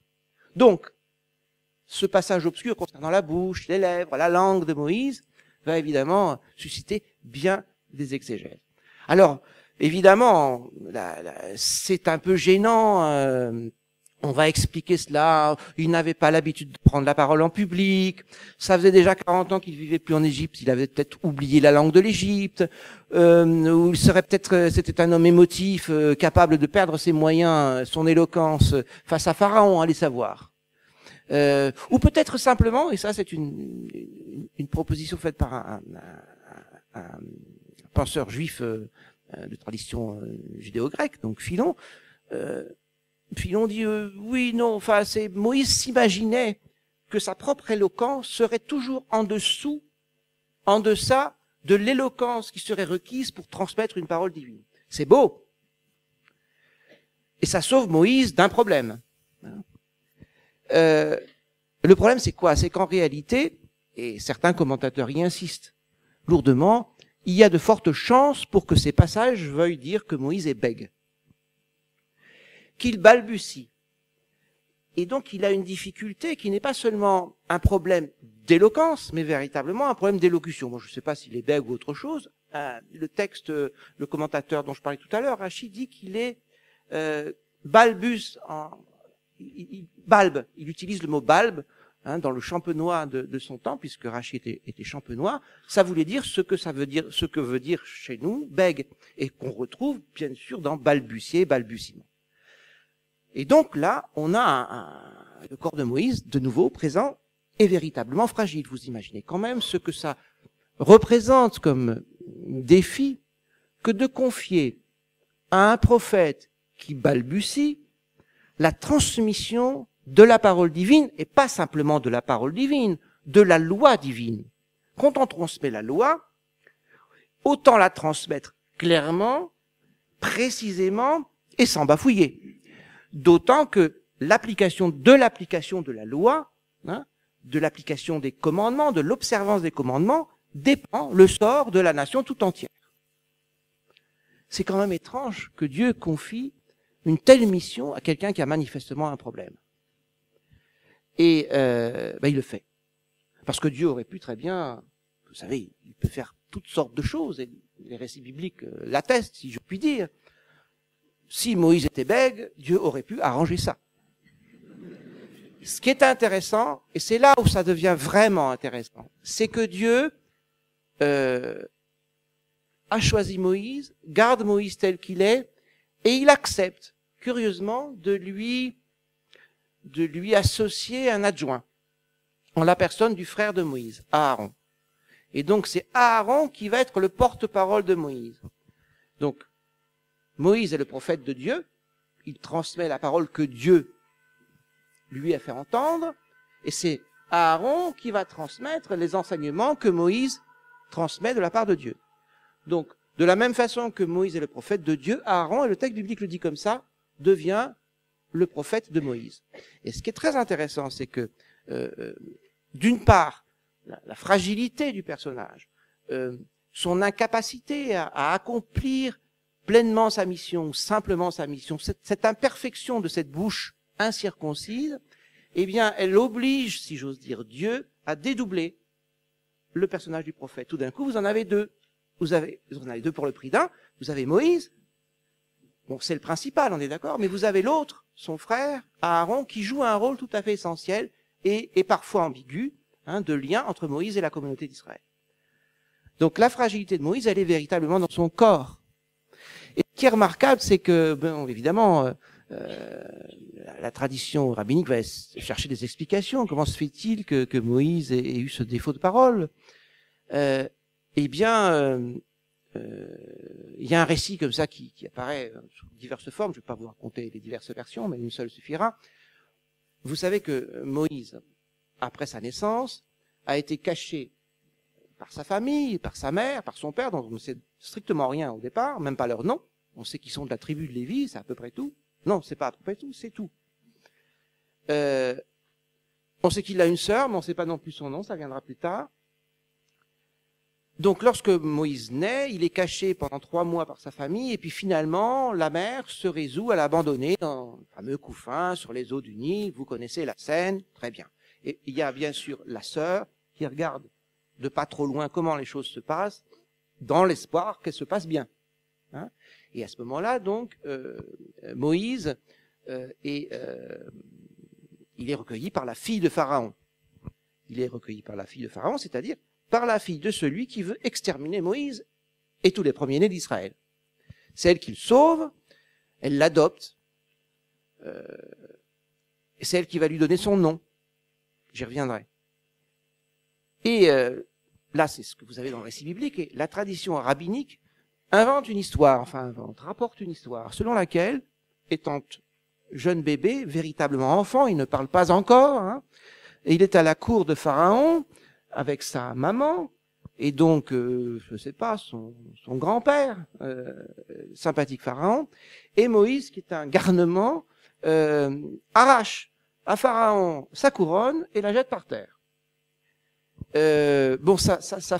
Donc, ce passage obscur concernant la bouche, les lèvres, la langue de Moïse va évidemment susciter bien des exégèses. Alors, évidemment, c'est un peu gênant. On va expliquer cela. Il n'avait pas l'habitude de prendre la parole en public. Ça faisait déjà 40 ans qu'il vivait plus en Égypte. Il avait peut-être oublié la langue de l'Égypte. Ou il serait peut-être, c'était un homme émotif, capable de perdre ses moyens, son éloquence face à Pharaon, allez savoir. Ou peut-être simplement, et ça c'est une proposition faite par un penseur juif de tradition judéo-grecque, donc Philon. Philon dit oui, non, enfin c'est Moïse s'imaginait que sa propre éloquence serait toujours en deçà de l'éloquence qui serait requise pour transmettre une parole divine. C'est beau. Et ça sauve Moïse d'un problème. Le problème, c'est quoi? C'est qu'en réalité, et certains commentateurs y insistent lourdement, il y a de fortes chances pour que ces passages veuillent dire que Moïse est bègue, qu'il balbutie. Et donc, il a une difficulté qui n'est pas seulement un problème d'éloquence, mais véritablement un problème d'élocution. Bon, je ne sais pas s'il est bègue ou autre chose. Le texte, le commentateur dont je parlais tout à l'heure, Rachid, dit qu'il est balbus, balbe. Il utilise le mot balbe dans le champenois de son temps, puisque Rachid était champenois. Ça voulait dire ce que veut dire chez nous bègue, et qu'on retrouve bien sûr dans balbutier, balbutiement. Et donc là, on a le corps de Moïse, de nouveau présent, est véritablement fragile. Vous imaginez quand même ce que ça représente comme défi que de confier à un prophète qui balbutie la transmission de la parole divine, et pas simplement de la parole divine, de la loi divine. Quand on transmet la loi, autant la transmettre clairement, précisément et sans bafouiller. D'autant que l'application de la loi, de l'application des commandements, de l'observance des commandements, dépend le sort de la nation tout entière. C'est quand même étrange que Dieu confie une telle mission à quelqu'un qui a manifestement un problème. Et il le fait. Parce que Dieu aurait pu très bien, vous savez, il peut faire toutes sortes de choses, et les récits bibliques l'attestent, si je puis dire. Si Moïse était bègue, Dieu aurait pu arranger ça. Ce qui est intéressant, et c'est là où ça devient vraiment intéressant, c'est que Dieu a choisi Moïse, garde Moïse tel qu'il est, et il accepte, curieusement, de lui associer un adjoint, en la personne du frère de Moïse, Aaron. Et donc c'est Aaron qui va être le porte-parole de Moïse. Donc, Moïse est le prophète de Dieu, il transmet la parole que Dieu lui a fait entendre, et c'est Aaron qui va transmettre les enseignements que Moïse transmet de la part de Dieu. Donc, de la même façon que Moïse est le prophète de Dieu, Aaron, et le texte biblique le dit comme ça, devient le prophète de Moïse. Et ce qui est très intéressant, c'est que, d'une part, la fragilité du personnage, son incapacité à accomplir pleinement sa mission, simplement sa mission, cette imperfection de cette bouche incirconcise, eh bien, elle oblige, si j'ose dire, Dieu à dédoubler le personnage du prophète. Tout d'un coup, vous en avez deux. Vous en avez deux pour le prix d'un. Vous avez Moïse. Bon, c'est le principal, on est d'accord, mais vous avez l'autre, son frère, Aaron, qui joue un rôle tout à fait essentiel et parfois ambigu, de lien entre Moïse et la communauté d'Israël. Donc, la fragilité de Moïse, elle est véritablement dans son corps. Et ce qui est remarquable, c'est que, bon, évidemment, la tradition rabbinique va chercher des explications. Comment se fait-il que Moïse ait eu ce défaut de parole? Eh bien, il y a un récit comme ça qui apparaît sous diverses formes. Je ne vais pas vous raconter les diverses versions, mais une seule suffira. Vous savez que Moïse, après sa naissance, a été caché par sa famille, par sa mère, par son père, dont on ne sait strictement rien au départ, même pas leur nom. On sait qu'ils sont de la tribu de Lévi, c'est à peu près tout. Non, c'est pas à peu près tout, c'est tout. On sait qu'il a une sœur, mais on ne sait pas non plus son nom, ça viendra plus tard. Donc, lorsque Moïse naît, il est caché pendant 3 mois par sa famille, et puis finalement, la mère se résout à l'abandonner dans le fameux couffin sur les eaux du Nil. Vous connaissez la scène, très bien. Et il y a bien sûr la sœur qui regarde de pas trop loin comment les choses se passent, dans l'espoir qu'elles se passent bien. Et à ce moment-là, donc, Moïse, il est recueilli par la fille de Pharaon. Il est recueilli par la fille de Pharaon, c'est-à-dire par la fille de celui qui veut exterminer Moïse et tous les premiers-nés d'Israël. C'est elle qu'il sauve, elle l'adopte, et c'est elle qui va lui donner son nom. J'y reviendrai. Et là, c'est ce que vous avez dans le récit biblique, et la tradition rabbinique rapporte une histoire, selon laquelle, étant jeune bébé, véritablement enfant, il ne parle pas encore, et il est à la cour de Pharaon, avec sa maman, et donc, je sais pas, son grand-père, sympathique Pharaon, et Moïse, qui est un garnement, arrache à Pharaon sa couronne et la jette par terre. Bon, ça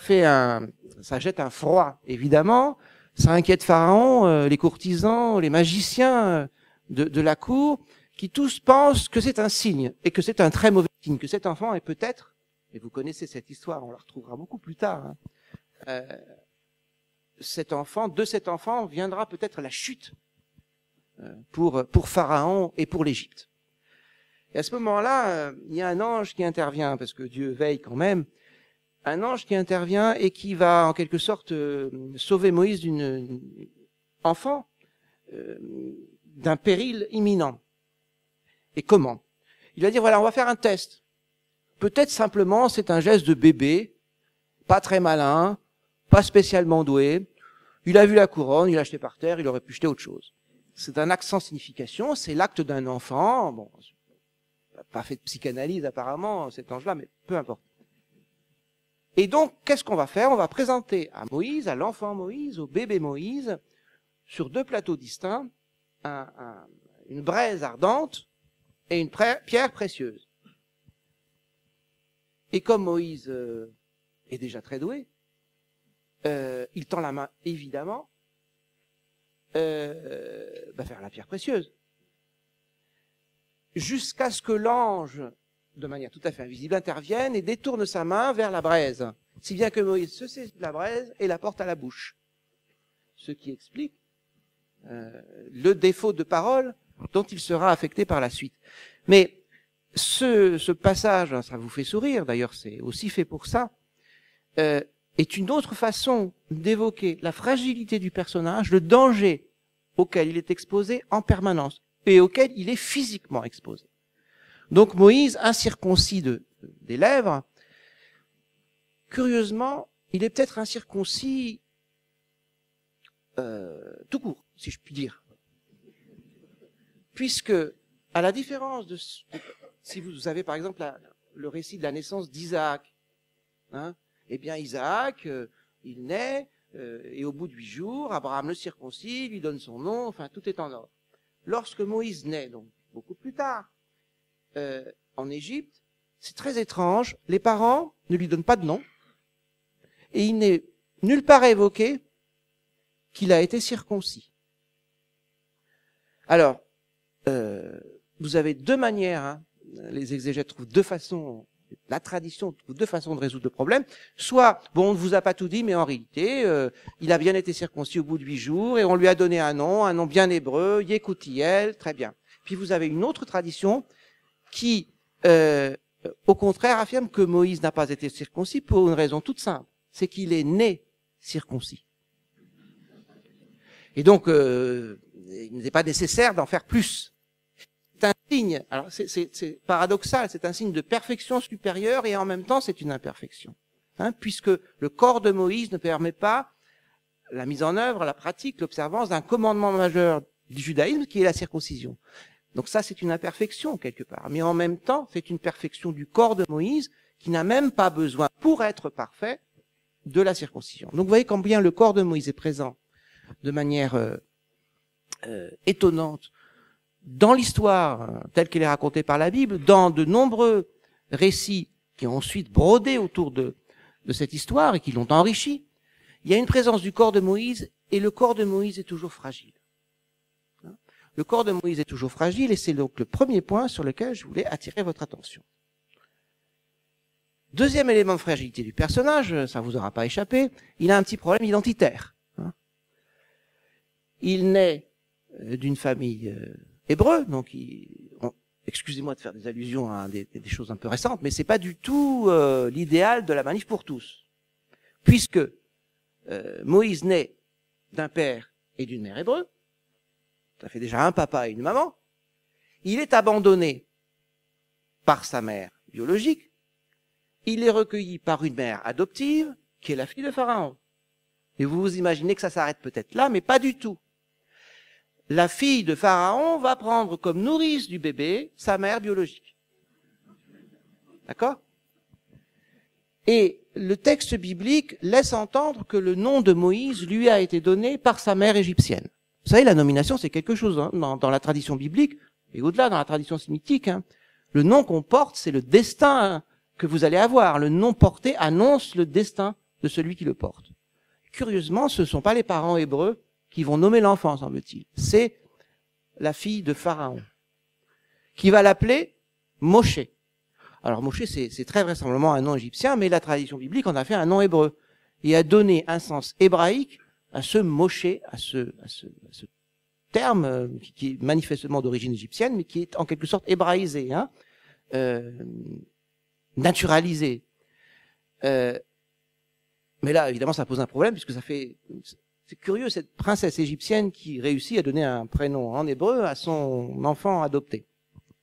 jette un froid, évidemment. Ça inquiète Pharaon, les courtisans, les magiciens de la cour, qui tous pensent que c'est un signe, et que c'est un très mauvais signe, que cet enfant est peut-être, et vous connaissez cette histoire, on la retrouvera beaucoup plus tard, hein, de cet enfant viendra peut-être la chute pour Pharaon et pour l'Égypte. Et à ce moment-là, il y a un ange qui intervient, parce que Dieu veille quand même, un ange qui intervient et qui va en quelque sorte sauver Moïse d'une enfant d'un péril imminent. Et comment? Il va dire, voilà, on va faire un test. Peut-être simplement c'est un geste de bébé, pas très malin, pas spécialement doué. Il a vu la couronne, il l'a jeté par terre, il aurait pu jeter autre chose. C'est un acte sans signification, c'est l'acte d'un enfant. Bon, il n'a pas fait de psychanalyse apparemment, cet ange-là, mais peu importe. Et donc, qu'est-ce qu'on va faire? On va présenter à Moïse, à l'enfant Moïse, au bébé Moïse, sur 2 plateaux distincts, une braise ardente et une pierre précieuse. Et comme Moïse est déjà très doué, il tend la main, évidemment, vers la pierre précieuse. Jusqu'à ce que l'ange, de manière tout à fait invisible, intervienne et détourne sa main vers la braise, si bien que Moïse se saisit de la braise et la porte à la bouche. Ce qui explique le défaut de parole dont il sera affecté par la suite. Mais ce passage, ça vous fait sourire, d'ailleurs c'est aussi fait pour ça, est une autre façon d'évoquer la fragilité du personnage, le danger auquel il est exposé en permanence et auquel il est physiquement exposé. Donc Moïse, incirconcis des lèvres, curieusement, il est peut-être incirconcis tout court, si je puis dire. Puisque, à la différence de si vous avez par exemple le récit de la naissance d'Isaac, hein, eh bien Isaac, il naît, et au bout de 8 jours, Abraham le circoncis, lui donne son nom, enfin tout est en ordre. Lorsque Moïse naît, donc beaucoup plus tard, en Égypte, c'est très étrange, les parents ne lui donnent pas de nom, et il n'est nulle part évoqué qu'il a été circoncis. Alors, vous avez 2 manières, hein, les exégètes trouvent 2 façons, la tradition trouve 2 façons de résoudre le problème. Soit, bon, on ne vous a pas tout dit, mais en réalité, il a bien été circoncis au bout de 8 jours, et on lui a donné un nom bien hébreu, Yekutiel, très bien. Puis vous avez une autre tradition qui, au contraire, affirme que Moïse n'a pas été circoncis pour une raison toute simple, c'est qu'il est né circoncis. Et donc, il n'était pas nécessaire d'en faire plus. C'est un signe, alors c'est paradoxal, c'est un signe de perfection supérieure et en même temps c'est une imperfection. Hein, puisque le corps de Moïse ne permet pas la mise en œuvre, la pratique, l'observance d'un commandement majeur du judaïsme qui est la circoncision. Donc ça c'est une imperfection quelque part. Mais en même temps c'est une perfection du corps de Moïse qui n'a même pas besoin, pour être parfait, de la circoncision. Donc vous voyez combien le corps de Moïse est présent de manière étonnante dans l'histoire telle qu'elle est racontée par la Bible, dans de nombreux récits qui ont ensuite brodé autour de cette histoire et qui l'ont enrichi. Il y a une présence du corps de Moïse et le corps de Moïse est toujours fragile. Le corps de Moïse est toujours fragile et c'est donc le premier point sur lequel je voulais attirer votre attention. Deuxième élément de fragilité du personnage, ça vous aura pas échappé, il a un petit problème identitaire. Il naît d'une famille hébreu, donc excusez-moi de faire des allusions à des choses un peu récentes, mais c'est pas du tout l'idéal de la manif pour tous, puisque Moïse naît d'un père et d'une mère hébreu, ça fait déjà un papa et une maman, il est abandonné par sa mère biologique, il est recueilli par une mère adoptive, qui est la fille de Pharaon. Et vous vous imaginez que ça s'arrête peut-être là, mais pas du tout. La fille de Pharaon va prendre comme nourrice du bébé sa mère biologique. D'accord? Et le texte biblique laisse entendre que le nom de Moïse lui a été donné par sa mère égyptienne. Vous savez, la nomination, c'est quelque chose, hein, dans la tradition biblique, et au-delà, dans la tradition sémitique. Hein. Le nom qu'on porte, c'est le destin que vous allez avoir. Le nom porté annonce le destin de celui qui le porte. Curieusement, ce ne sont pas les parents hébreux qui vont nommer l'enfant, semble-t-il. C'est la fille de Pharaon, qui va l'appeler Moshe. Alors Moshe, c'est très vraisemblablement un nom égyptien, mais la tradition biblique en a fait un nom hébreu et a donné un sens hébraïque à ce Moshe, à ce terme qui est manifestement d'origine égyptienne, mais qui est en quelque sorte hébraïsé, hein, naturalisé. Mais là, évidemment, ça pose un problème, puisque c'est curieux, cette princesse égyptienne qui réussit à donner un prénom en hébreu à son enfant adopté.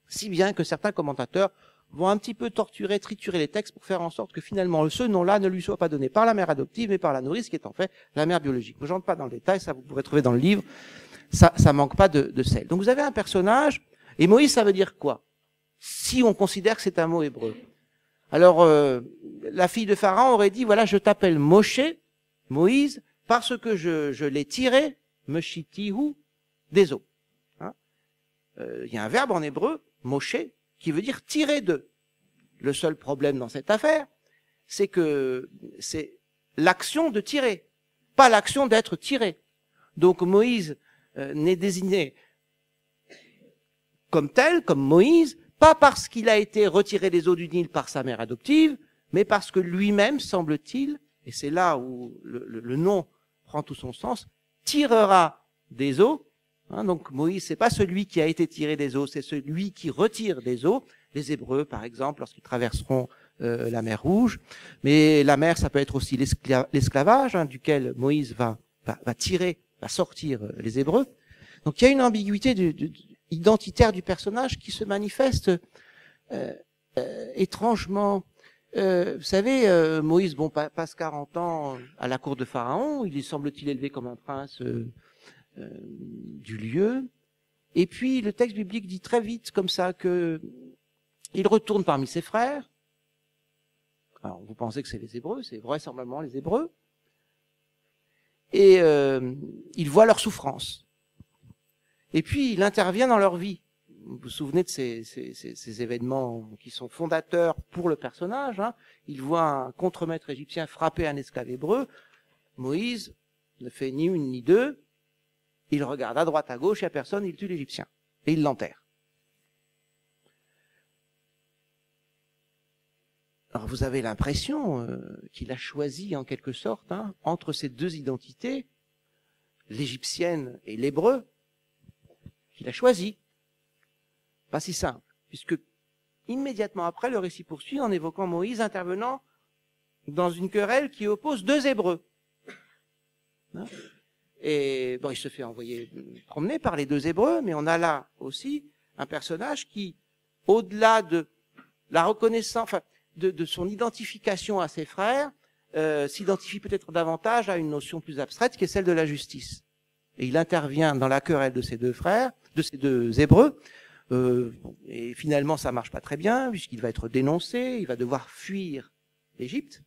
Si bien que certains commentateurs vont un petit peu triturer les textes pour faire en sorte que finalement ce nom-là ne lui soit pas donné par la mère adoptive, mais par la nourrice, qui est en fait la mère biologique. Je n'entre pas dans le détail, ça vous pourrez trouver dans le livre, ça manque pas de sel. Donc vous avez un personnage, et Moïse, ça veut dire quoi? Si on considère que c'est un mot hébreu. Alors, la fille de Pharaon aurait dit, voilà, je t'appelle Moshe, Moïse, parce que je l'ai tiré, Meshitihu, des eaux. Hein, y a un verbe en hébreu, Moshe, qui veut dire tirer d'eux. Le seul problème dans cette affaire, c'est que c'est l'action de tirer, pas l'action d'être tiré. Donc Moïse n'est désigné comme tel, comme Moïse, pas parce qu'il a été retiré des eaux du Nil par sa mère adoptive, mais parce que lui-même, semble-t-il, et c'est là où le nom prend tout son sens, tirera des eaux. Hein, donc Moïse, c'est pas celui qui a été tiré des eaux, c'est celui qui retire des eaux. Les Hébreux, par exemple, lorsqu'ils traverseront la mer Rouge. Mais la mer, ça peut être aussi l'esclavage, hein, duquel Moïse va sortir les Hébreux. Donc il y a une ambiguïté identitaire du personnage qui se manifeste étrangement. Vous savez, Moïse, passe 40 ans à la cour de Pharaon, il est semble-t-il élevé comme un prince du lieu. Et puis le texte biblique dit très vite comme ça que il retourne parmi ses frères. Alors vous pensez que c'est les Hébreux, c'est vraisemblablement les Hébreux. Et il voit leur souffrance. Et puis il intervient dans leur vie. Vous vous souvenez de ces événements qui sont fondateurs pour le personnage, hein. Il voit un contremaître égyptien frapper un esclave hébreu. Moïse ne fait ni une ni deux. Il regarde à droite, à gauche, il n'y a personne, il tue l'Égyptien. Et il l'enterre. Alors vous avez l'impression qu'il a choisi en quelque sorte, hein, entre ces deux identités, l'égyptienne et l'hébreu, qu'il a choisi. Pas si simple, puisque immédiatement après, le récit poursuit en évoquant Moïse intervenant dans une querelle qui oppose deux Hébreux. Hein? Et bon, il se fait promener par les deux Hébreux, mais on a là aussi un personnage qui, au-delà de la reconnaissance, enfin, de son identification à ses frères, s'identifie peut-être davantage à une notion plus abstraite qui est celle de la justice. Et il intervient dans la querelle de ces deux frères, de ces deux Hébreux, et finalement ça marche pas très bien puisqu'il va être dénoncé, il va devoir fuir l'Égypte.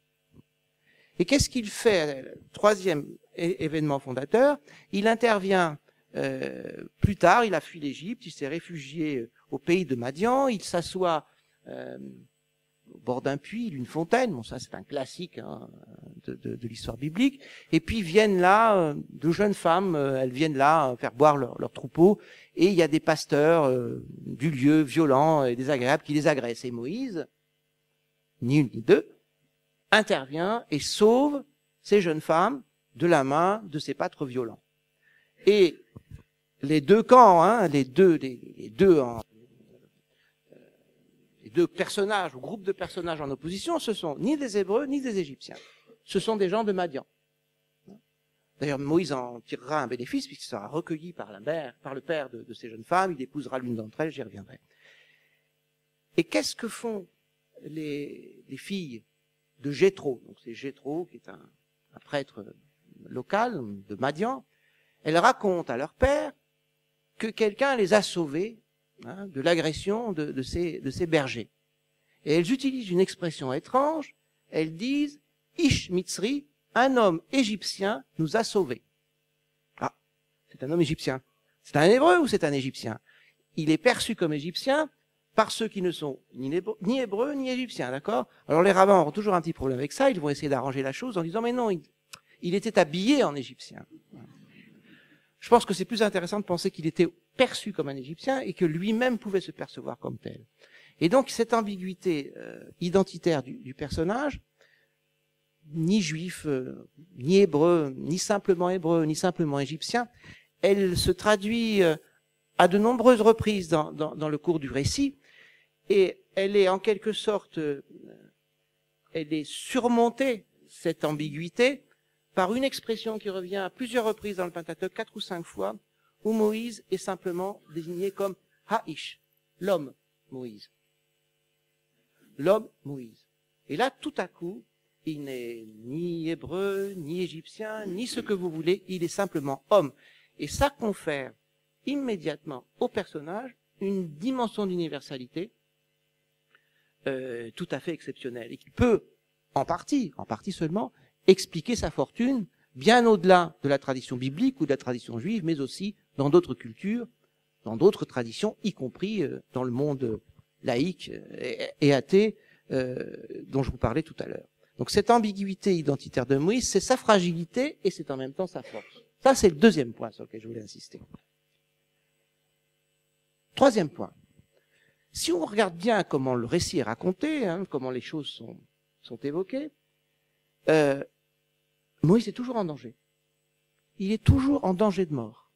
Et qu'est-ce qu'il fait? Troisième événement fondateur, il intervient plus tard, il a fui l'Égypte, il s'est réfugié au pays de Madian, il s'assoit au bord d'un puits, d'une fontaine, bon ça c'est un classique, hein, de l'histoire biblique, et puis viennent là deux jeunes femmes, elles viennent là faire boire leur troupeau, et il y a des pasteurs du lieu violents et désagréables qui les agressent. Et Moïse, ni une ni deux, intervient et sauve ces jeunes femmes de la main de ces pâtres violents. Et les deux camps, hein, les deux personnages, ou groupes de personnages en opposition, ce sont ni des Hébreux ni des Égyptiens. Ce sont des gens de Madian. D'ailleurs, Moïse en tirera un bénéfice puisqu'il sera recueilli par le père de ces jeunes femmes, il épousera l'une d'entre elles, j'y reviendrai. Et qu'est-ce que font les filles de Jéthro? Donc c'est Jéthro qui est un prêtre local de Madian. Elles racontent à leur père que quelqu'un les a sauvées, hein, de l'agression de ces bergers. Et elles utilisent une expression étrange, elles disent « Ish Mitzri », un homme égyptien nous a sauvés. Ah, c'est un homme égyptien. C'est un Hébreu ou c'est un Égyptien? Il est perçu comme égyptien par ceux qui ne sont ni hébreux ni égyptiens, d'accord? Alors les rabbins auront toujours un petit problème avec ça, ils vont essayer d'arranger la chose en disant mais non, il était habillé en égyptien. Je pense que c'est plus intéressant de penser qu'il était perçu comme un égyptien et que lui-même pouvait se percevoir comme tel. Et donc cette ambiguïté identitaire du personnage, ni juif, ni hébreu, ni simplement égyptien, elle se traduit à de nombreuses reprises dans le cours du récit, et elle est en quelque sorte, elle est surmontée, cette ambiguïté, par une expression qui revient à plusieurs reprises dans le Pentateuque, 4 ou 5 fois, où Moïse est simplement désigné comme Haïsh, l'homme Moïse. L'homme Moïse. Et là, tout à coup, il n'est ni hébreu, ni égyptien, ni ce que vous voulez, il est simplement homme. Et ça confère immédiatement au personnage une dimension d'universalité tout à fait exceptionnelle et qui peut, en partie seulement, expliquer sa fortune bien au-delà de la tradition biblique ou de la tradition juive, mais aussi dans d'autres cultures, dans d'autres traditions, y compris dans le monde laïque et athée dont je vous parlais tout à l'heure. Donc cette ambiguïté identitaire de Moïse, c'est sa fragilité et c'est en même temps sa force. Ça, c'est le deuxième point sur lequel je voulais insister. Troisième point. Si on regarde bien comment le récit est raconté, comment les choses sont évoquées, Moïse est toujours en danger. Il est toujours en danger de mort.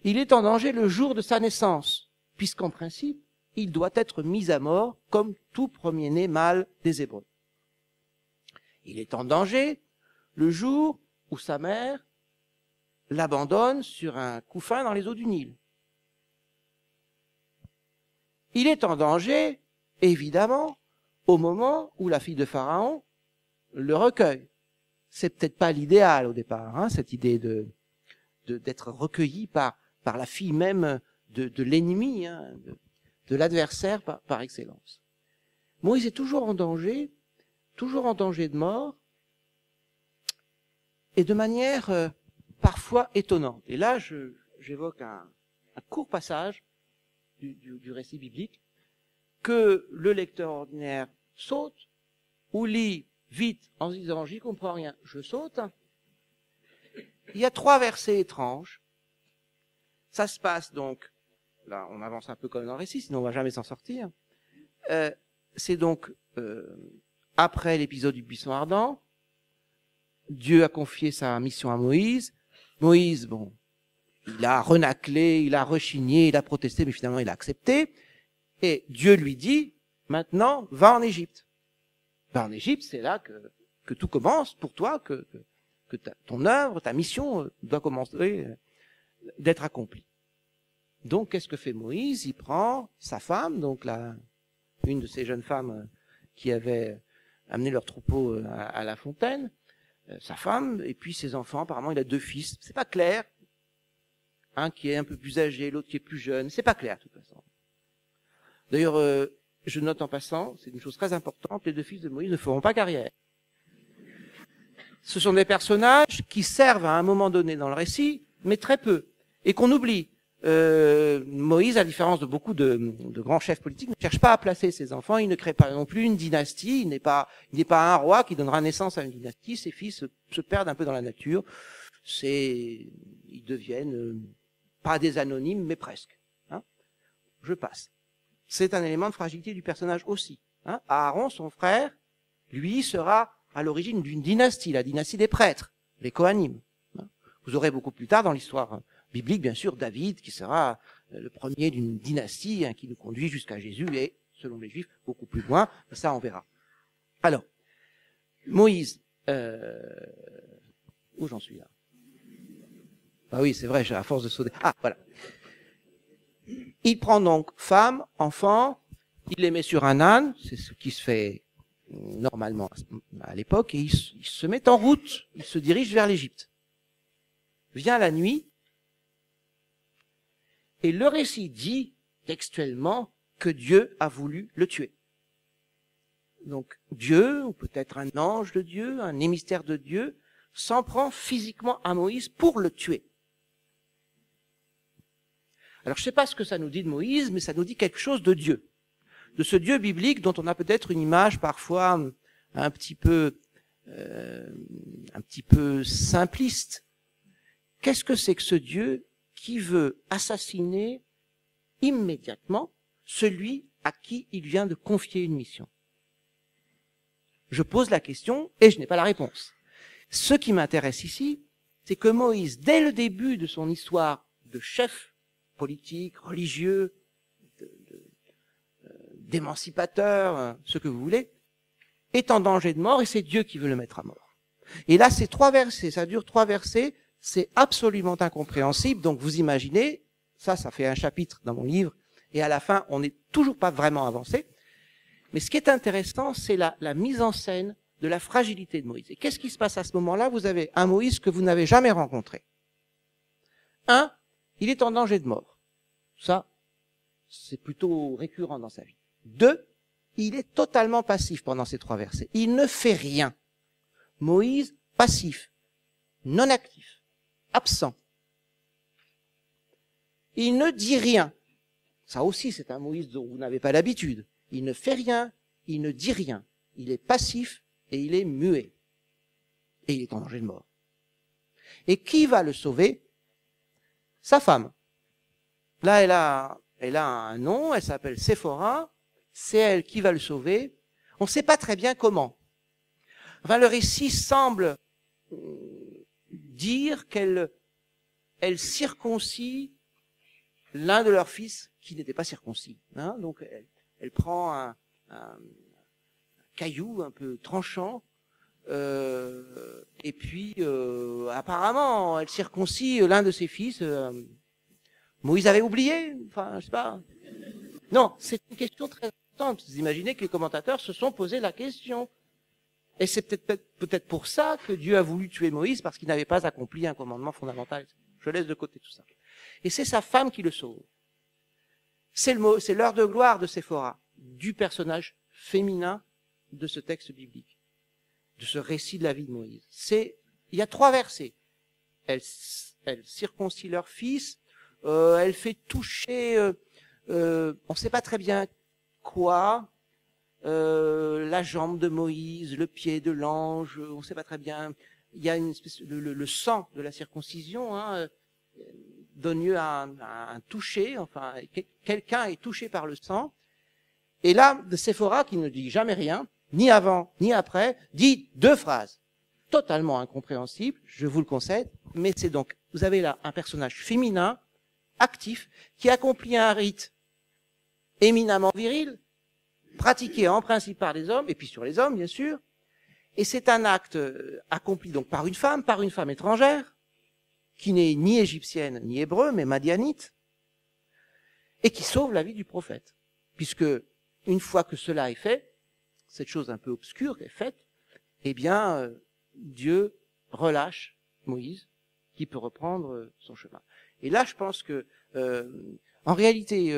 Il est en danger le jour de sa naissance, puisqu'en principe, il doit être mis à mort comme tout premier-né mâle des Hébreux. Il est en danger le jour où sa mère l'abandonne sur un couffin dans les eaux du Nil. Il est en danger, évidemment, au moment où la fille de Pharaon le recueille. C'est peut-être pas l'idéal au départ, cette idée d'être recueilli par la fille même de l'ennemi, de l'adversaire par excellence. Moïse est toujours en danger de mort, et de manière parfois étonnante. Et là, j'évoque un court passage du récit biblique que le lecteur ordinaire saute ou lit vite en se disant « j'y comprends rien, je saute ». Il y a 3 versets étranges. Ça se passe donc, là on avance un peu comme dans le récit, sinon on va jamais s'en sortir. C'est donc après l'épisode du buisson ardent, Dieu a confié sa mission à Moïse. Moïse, il a renaclé, il a rechigné, il a protesté, mais finalement il a accepté. Et Dieu lui dit, maintenant, va en Égypte. Va en Égypte, c'est là que tout commence pour toi, que ton œuvre, ta mission doit commencer d'être accomplie. Donc, qu'est-ce que fait Moïse? Il prend sa femme, donc une de ces jeunes femmes qui avaient amené leur troupeau à la fontaine, sa femme, et puis ses enfants. Apparemment, il a 2 fils. C'est pas clair. Un qui est un peu plus âgé, l'autre qui est plus jeune. C'est pas clair, de toute façon. D'ailleurs, je note en passant, c'est une chose très importante, les 2 fils de Moïse ne feront pas carrière. Ce sont des personnages qui servent à un moment donné dans le récit, mais très peu, et qu'on oublie. Moïse, à la différence de beaucoup de grands chefs politiques, ne cherche pas à placer ses enfants, il ne crée pas non plus une dynastie, il n'est pas un roi qui donnera naissance à une dynastie, ses fils se perdent un peu dans la nature, ils deviennent pas des anonymes, mais presque. Je passe. C'est un élément de fragilité du personnage aussi. Aaron, son frère, lui, sera à l'origine d'une dynastie, la dynastie des prêtres, les Kohanim. Vous aurez beaucoup plus tard dans l'histoire biblique, bien sûr, David, qui sera le premier d'une dynastie qui nous conduit jusqu'à Jésus et, selon les Juifs, beaucoup plus loin. Mais ça, on verra. Alors, Moïse, où j'en suis là? Ah oui, c'est vrai, j'ai à force de sauter. Ah, voilà. Il prend donc femme, enfant, il les met sur un âne, c'est ce qui se fait normalement à l'époque, et il se met en route, il se dirige vers l'Égypte. Vient la nuit, et le récit dit textuellement que Dieu a voulu le tuer. Donc Dieu, ou peut-être un ange de Dieu, un émissaire de Dieu, s'en prend physiquement à Moïse pour le tuer. Alors je ne sais pas ce que ça nous dit de Moïse, mais ça nous dit quelque chose de Dieu. De ce Dieu biblique dont on a peut-être une image parfois un petit peu simpliste. Qu'est-ce que c'est que ce Dieu qui veut assassiner immédiatement celui à qui il vient de confier une mission? Je pose la question et je n'ai pas la réponse. Ce qui m'intéresse ici, c'est que Moïse, dès le début de son histoire de chef politique, religieux, d'émancipateur, ce que vous voulez, est en danger de mort et c'est Dieu qui veut le mettre à mort. Et là, c'est 3 versets, ça dure 3 versets, c'est absolument incompréhensible. Donc vous imaginez, ça fait un chapitre dans mon livre, et à la fin, on n'est toujours pas vraiment avancé. Mais ce qui est intéressant, c'est la mise en scène de la fragilité de Moïse. Et qu'est-ce qui se passe à ce moment-là? Vous avez un Moïse que vous n'avez jamais rencontré. 1, il est en danger de mort. Ça, c'est plutôt récurrent dans sa vie. 2, il est totalement passif pendant ces 3 versets. Il ne fait rien. Moïse, passif, non actif, absent. Il ne dit rien. Ça aussi, c'est un Moïse dont vous n'avez pas l'habitude. Il ne fait rien, il ne dit rien. Il est passif et il est muet. Et il est en danger de mort. Et qui va le sauver? Sa femme. Là, elle a un nom, elle s'appelle Séphora. C'est elle qui va le sauver. On ne sait pas très bien comment. Enfin, le récit semble dire qu'elle circoncis l'un de leurs fils qui n'était pas circoncis. Hein, donc, elle prend un caillou un peu tranchant, et puis apparemment, elle circoncis l'un de ses fils. Moïse avait oublié, enfin, je sais pas. Non, c'est une question très importante. Vous imaginez que les commentateurs se sont posé la question. Et c'est peut-être pour ça que Dieu a voulu tuer Moïse, parce qu'il n'avait pas accompli un commandement fondamental. Je laisse de côté tout ça. Et c'est sa femme qui le sauve. C'est l'heure de gloire de Séphora, du personnage féminin de ce texte biblique, de ce récit de la vie de Moïse. Il y a 3 versets. Elle circoncis leur fils, elle fait toucher, on ne sait pas très bien quoi, la jambe de Moïse, le pied de l'ange, on ne sait pas très bien. Il y a une espèce le sang de la circoncision, hein, donne lieu à un toucher, enfin, quelqu'un est touché par le sang. Et là, Séphora, qui ne dit jamais rien, ni avant, ni après, dit 2 phrases. Totalement incompréhensibles, je vous le concède, mais c'est donc, vous avez là un personnage féminin, actif, qui accomplit un rite éminemment viril, pratiqué en principe par les hommes, et puis sur les hommes, bien sûr. Et c'est un acte accompli donc par une femme étrangère, qui n'est ni égyptienne ni hébreu, mais madianite, et qui sauve la vie du prophète. Puisque, une fois que cela est fait, cette chose un peu obscure est faite, eh bien, Dieu relâche Moïse, qui peut reprendre son chemin. Et là, je pense que, en réalité,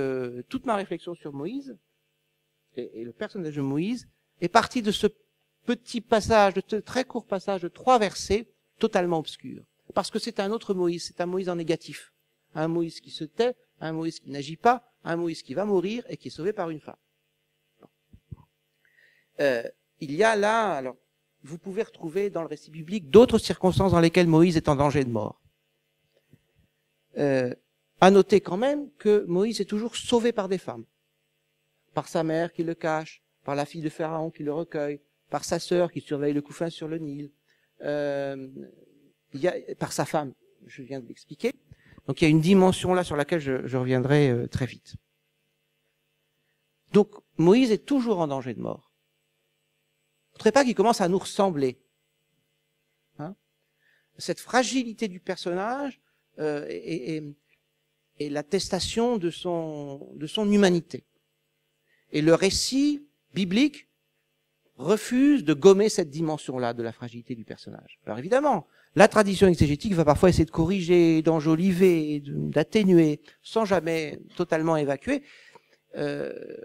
toute ma réflexion sur Moïse, et le personnage de Moïse, est partie de ce petit passage, de ce très court passage de 3 versets, totalement obscurs. Parce que c'est un autre Moïse, c'est un Moïse en négatif. Un Moïse qui se tait, un Moïse qui n'agit pas, un Moïse qui va mourir et qui est sauvé par une femme. Il y a là, alors, vous pouvez retrouver dans le récit biblique d'autres circonstances dans lesquelles Moïse est en danger de mort. À noter quand même que Moïse est toujours sauvé par des femmes. Par sa mère qui le cache, par la fille de Pharaon qui le recueille, par sa sœur qui surveille le couffin sur le Nil, par sa femme, je viens de l'expliquer. Donc il y a une dimension là sur laquelle je reviendrai très vite. Donc Moïse est toujours en danger de mort. Il ne faudrait pas qu'il commence à nous ressembler. Hein, cette fragilité du personnage est l'attestation de son humanité. Et le récit biblique refuse de gommer cette dimension-là de la fragilité du personnage. Alors évidemment, la tradition exégétique va parfois essayer de corriger, d'enjoliver, d'atténuer, sans jamais totalement évacuer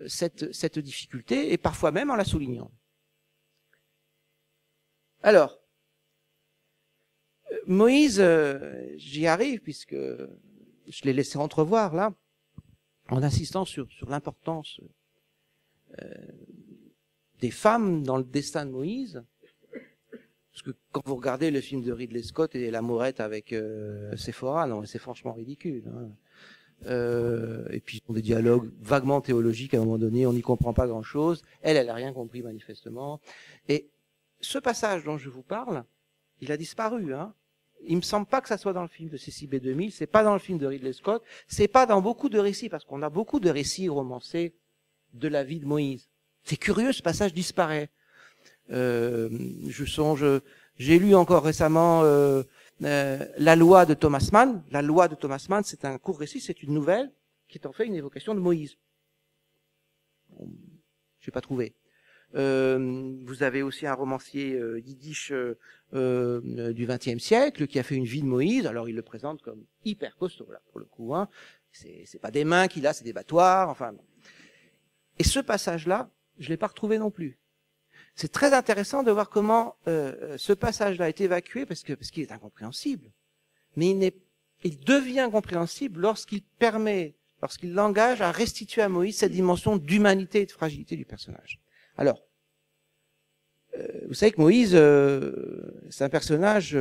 cette difficulté, et parfois même en la soulignant. Alors, Moïse, j'y arrive puisque je l'ai laissé entrevoir là, en insistant sur l'importance des femmes dans le destin de Moïse. Parce que quand vous regardez le film de Ridley Scott et la mourette avec Séphora, non, c'est franchement ridicule. Hein. Et puis ils ont des dialogues vaguement théologiques à un moment donné, on n'y comprend pas grand-chose. Elle a rien compris manifestement. Et ce passage dont je vous parle, il a disparu. Hein. Il me semble pas que ça soit dans le film de Cécile B2000, c'est pas dans le film de Ridley Scott, c'est pas dans beaucoup de récits, parce qu'on a beaucoup de récits romancés de la vie de Moïse. C'est curieux, ce passage disparaît. Je songe, j'ai lu encore récemment la loi de Thomas Mann. La loi de Thomas Mann, c'est un court récit, c'est une nouvelle qui est en fait une évocation de Moïse. Je n'ai pas trouvé. Vous avez aussi un romancier yiddish du XXe siècle qui a fait une vie de Moïse. Alors il le présente comme hyper costaud là pour le coup. Hein. C'est pas des mains qu'il a, c'est des battoirs. Enfin. Et ce passage-là, je l'ai pas retrouvé non plus. C'est très intéressant de voir comment ce passage-là est évacué parce qu'il est incompréhensible. Mais il devient compréhensible lorsqu'il l'engage à restituer à Moïse cette dimension d'humanité et de fragilité du personnage. Alors, vous savez que Moïse, c'est un personnage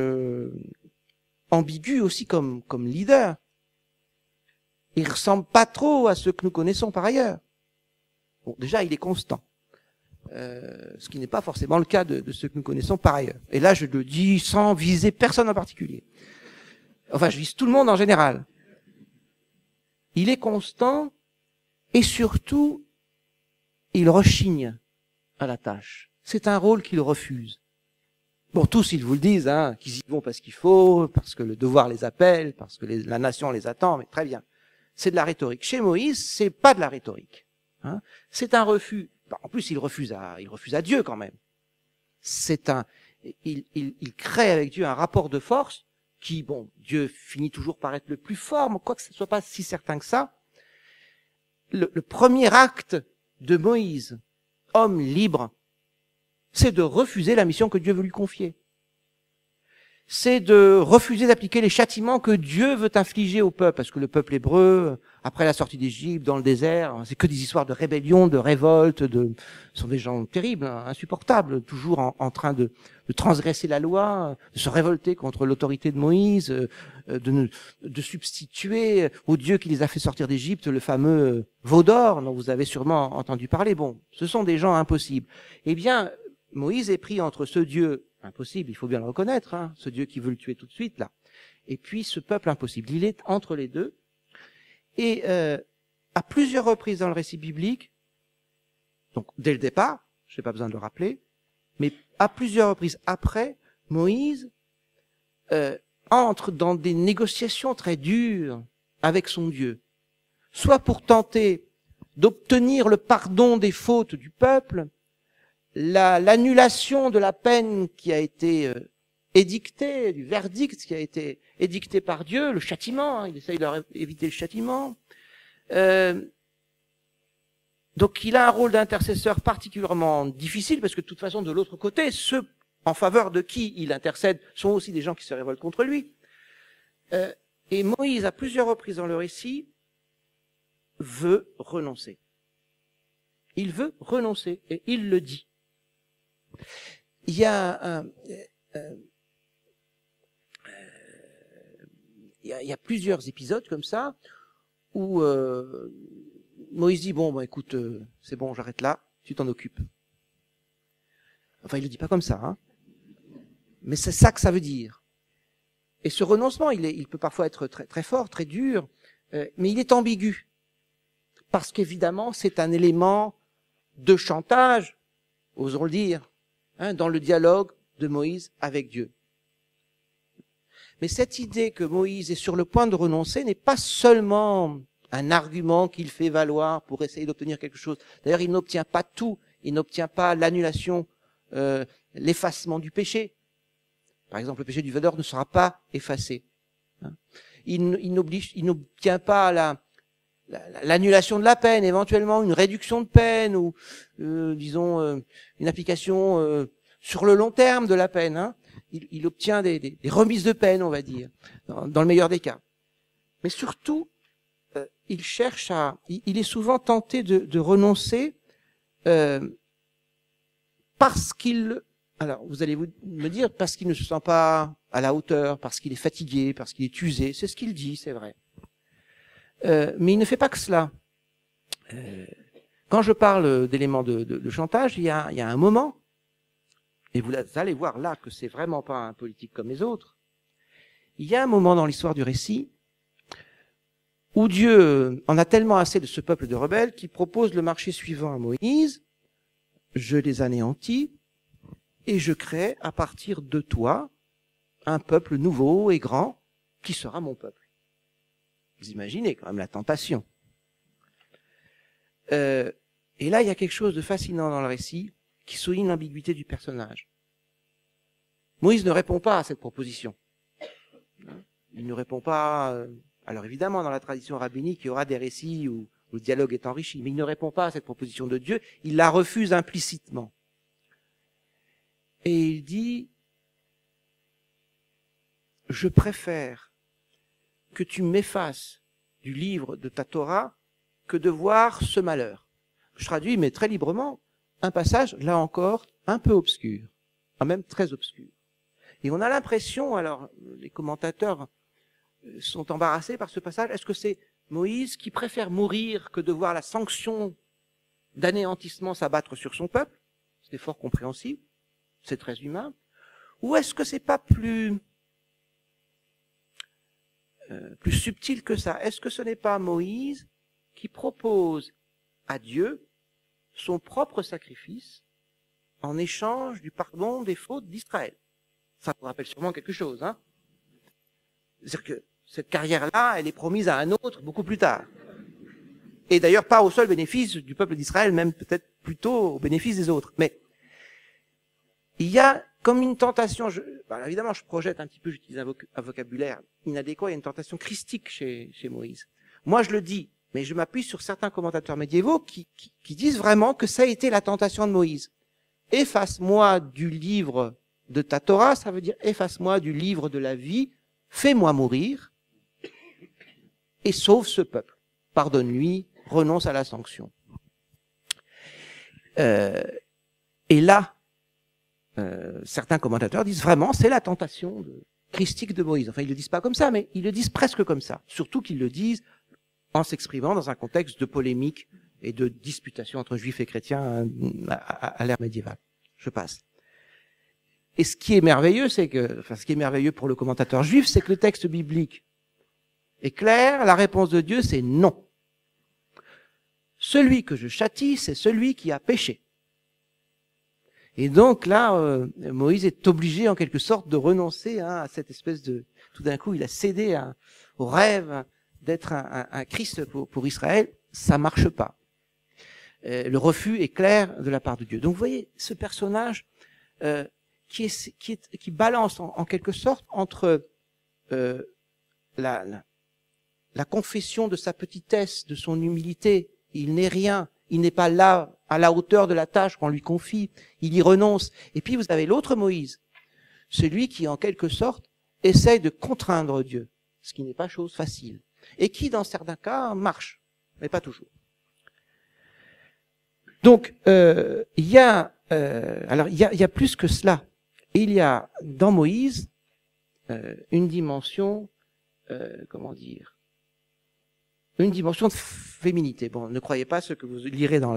ambigu aussi comme leader. Il ressemble pas trop à ce que nous connaissons par ailleurs. Bon, déjà, il est constant. Ce qui n'est pas forcément le cas de ce que nous connaissons par ailleurs. Et là, je le dis sans viser personne en particulier. Enfin, je vise tout le monde en général. Il est constant et surtout, il rechigne à la tâche. C'est un rôle qu'il refuse. Bon, tous, ils vous le disent, hein, qu'ils y vont parce qu'il faut, parce que le devoir les appelle, parce que la nation les attend, mais très bien. C'est de la rhétorique. Chez Moïse, c'est pas de la rhétorique. Hein. C'est un refus. En plus, il refuse à Dieu quand même. Il crée avec Dieu un rapport de force qui, bon, Dieu finit toujours par être le plus fort, mais quoique ce ne soit pas si certain que ça. Le premier acte de Moïse, homme libre, c'est de refuser la mission que Dieu veut lui confier. C'est de refuser d'appliquer les châtiments que Dieu veut infliger au peuple, parce que le peuple hébreu, après la sortie d'Égypte, dans le désert, c'est que des histoires de rébellion, de révolte, ce sont des gens terribles, insupportables, toujours en train de transgresser la loi, de se révolter contre l'autorité de Moïse, de substituer au Dieu qui les a fait sortir d'Égypte le fameux veau d'or dont vous avez sûrement entendu parler. Bon, ce sont des gens impossibles. Eh bien, Moïse est pris entre ce Dieu impossible, il faut bien le reconnaître, hein, ce Dieu qui veut le tuer tout de suite là, et puis ce peuple impossible. Il est entre les deux. Et à plusieurs reprises dans le récit biblique, donc dès le départ, je n'ai pas besoin de le rappeler, mais à plusieurs reprises après, Moïse entre dans des négociations très dures avec son Dieu, soit pour tenter d'obtenir le pardon des fautes du peuple, l'annulation de la peine qui a été édictée, du verdict qui a été édicté par Dieu, le châtiment, hein, il essaye de leur éviter le châtiment. Donc il a un rôle d'intercesseur particulièrement difficile, parce que de toute façon, de l'autre côté, ceux en faveur de qui il intercède sont aussi des gens qui se révoltent contre lui. Et Moïse, à plusieurs reprises dans le récit, veut renoncer. Il veut renoncer, et il le dit. Il y a il y a plusieurs épisodes comme ça où Moïse dit bon, écoute, c'est bon, j'arrête là, tu t'en occupes. Enfin, il le dit pas comme ça, hein. Mais c'est ça que ça veut dire. Et ce renoncement, il peut parfois être très très fort, très dur, mais il est ambigu parce qu'évidemment, c'est un élément de chantage, osons le dire, hein, dans le dialogue de Moïse avec Dieu. Mais cette idée que Moïse est sur le point de renoncer n'est pas seulement un argument qu'il fait valoir pour essayer d'obtenir quelque chose. D'ailleurs, il n'obtient pas tout. Il n'obtient pas l'annulation, l'effacement du péché. Par exemple, le péché du veau d'or ne sera pas effacé. Il n'obtient pas l'annulation de la peine, éventuellement une réduction de peine ou, disons, une application sur le long terme de la peine. Hein. Il obtient des remises de peine, on va dire, dans le meilleur des cas. Mais surtout, il cherche il est souvent tenté de renoncer parce qu'il, alors vous allez me dire, parce qu'il ne se sent pas à la hauteur, parce qu'il est fatigué, parce qu'il est usé, c'est ce qu'il dit, c'est vrai. Mais il ne fait pas que cela. Quand je parle d'éléments de chantage, il y a un moment, et vous allez voir là que c'est vraiment pas un politique comme les autres, il y a un moment dans l'histoire du récit où Dieu en a tellement assez de ce peuple de rebelles qu'il propose le marché suivant à Moïse: je les anéantis et je crée à partir de toi un peuple nouveau et grand qui sera mon peuple. Vous imaginez quand même la tentation. Et là, il y a quelque chose de fascinant dans le récit qui souligne l'ambiguïté du personnage. Moïse ne répond pas à cette proposition. Il ne répond pas. Alors évidemment, dans la tradition rabbinique, il y aura des récits où le dialogue est enrichi, mais il ne répond pas à cette proposition de Dieu. Il la refuse implicitement. Et il dit: je préfère que tu m'effaces du livre de ta Torah que de voir ce malheur. Je traduis, mais très librement, un passage, là encore, un peu obscur, même très obscur. Et on a l'impression, alors les commentateurs sont embarrassés par ce passage, est-ce que c'est Moïse qui préfère mourir que de voir la sanction d'anéantissement s'abattre sur son peuple? C'est fort compréhensible, c'est très humain. Ou est-ce que c'est pas plus subtil que ça? Est-ce que ce n'est pas Moïse qui propose à Dieu son propre sacrifice en échange du pardon des fautes d'Israël? Ça vous rappelle sûrement quelque chose, hein? C'est-à-dire que cette carrière-là, elle est promise à un autre beaucoup plus tard. Et d'ailleurs pas au seul bénéfice du peuple d'Israël, même peut-être plutôt au bénéfice des autres. Mais il y a comme une tentation, évidemment je projette un petit peu, j'utilise un vocabulaire inadéquat, il y a une tentation christique chez Moïse. Moi je le dis, mais je m'appuie sur certains commentateurs médiévaux qui disent vraiment que ça a été la tentation de Moïse. Efface-moi du livre de ta Torah, ça veut dire efface-moi du livre de la vie, fais-moi mourir et sauve ce peuple. Pardonne-lui, renonce à la sanction. Et là, certains commentateurs disent vraiment c'est la tentation christique de Moïse. Enfin, ils le disent pas comme ça, mais ils le disent presque comme ça. Surtout qu'ils le disent en s'exprimant dans un contexte de polémique et de disputation entre juifs et chrétiens à l'ère médiévale. Je passe. Et ce qui est merveilleux, ce qui est merveilleux pour le commentateur juif, c'est que le texte biblique est clair. La réponse de Dieu, c'est non. Celui que je châtie, c'est celui qui a péché. Et donc là, Moïse est obligé en quelque sorte de renoncer à cette espèce de... Tout d'un coup, il a cédé au rêve d'être un Christ pour Israël. Ça marche pas. Le refus est clair de la part de Dieu. Donc vous voyez, ce personnage qui balance en quelque sorte entre la confession de sa petitesse, de son humilité. Il n'est rien. Il n'est pas là à la hauteur de la tâche qu'on lui confie. Il y renonce. Et puis vous avez l'autre Moïse, celui qui en quelque sorte essaye de contraindre Dieu, ce qui n'est pas chose facile, et qui dans certains cas marche, mais pas toujours. Donc il y a plus que cela. Il y a dans Moïse une dimension, une dimension de féminité. Bon, ne croyez pas ce que vous lirez dans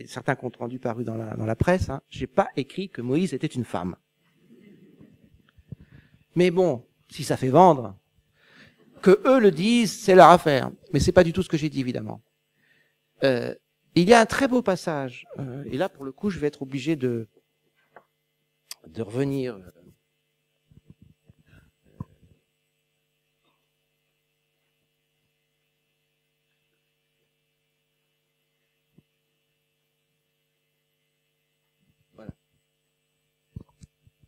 certains comptes rendus parus dans la presse. Hein. J'ai pas écrit que Moïse était une femme. Mais bon, si ça fait vendre, que eux le disent, c'est leur affaire. Mais c'est pas du tout ce que j'ai dit, évidemment. Il y a un très beau passage, et là, pour le coup, je vais être obligé de revenir. Voilà.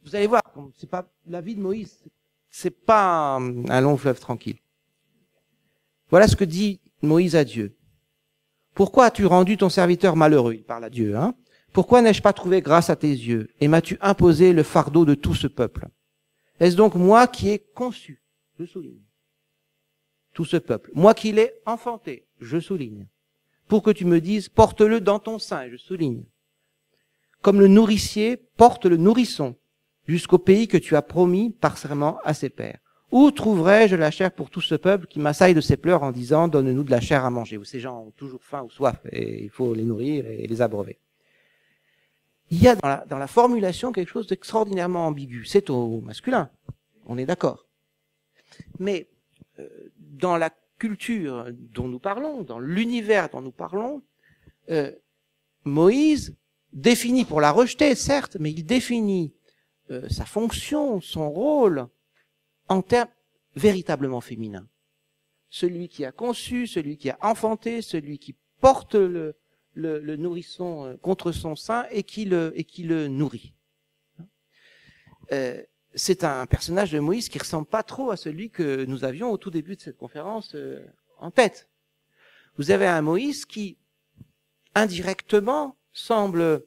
Vous allez voir, c'est pas la vie de Moïse, c'est pas un long fleuve tranquille. Voilà ce que dit Moïse à Dieu. Pourquoi as-tu rendu ton serviteur malheureux? Il parle à Dieu, hein. Pourquoi n'ai-je pas trouvé grâce à tes yeux et m'as-tu imposé le fardeau de tout ce peuple? Est-ce donc moi qui ai conçu, je souligne, tout ce peuple, moi qui l'ai enfanté, je souligne, pour que tu me dises, porte-le dans ton sein, je souligne. Comme le nourricier porte le nourrisson, jusqu'au pays que tu as promis par serment à ses pères. Où trouverai-je la chair pour tout ce peuple qui m'assaille de ses pleurs en disant, donne-nous de la chair à manger, où ces gens ont toujours faim ou soif, et il faut les nourrir et les abreuver. Il y a dans la formulation quelque chose d'extraordinairement ambigu. C'est au masculin, on est d'accord. Mais dans la culture dont nous parlons, dans l'univers dont nous parlons, Moïse définit, pour la rejeter, certes, mais il définit sa fonction, son rôle, en termes véritablement féminins. Celui qui a conçu, celui qui a enfanté, celui qui porte le nourrisson contre son sein et qui le nourrit. C'est un personnage de Moïse qui ressemble pas trop à celui que nous avions au tout début de cette conférence en tête. Vous avez un Moïse qui, indirectement, semble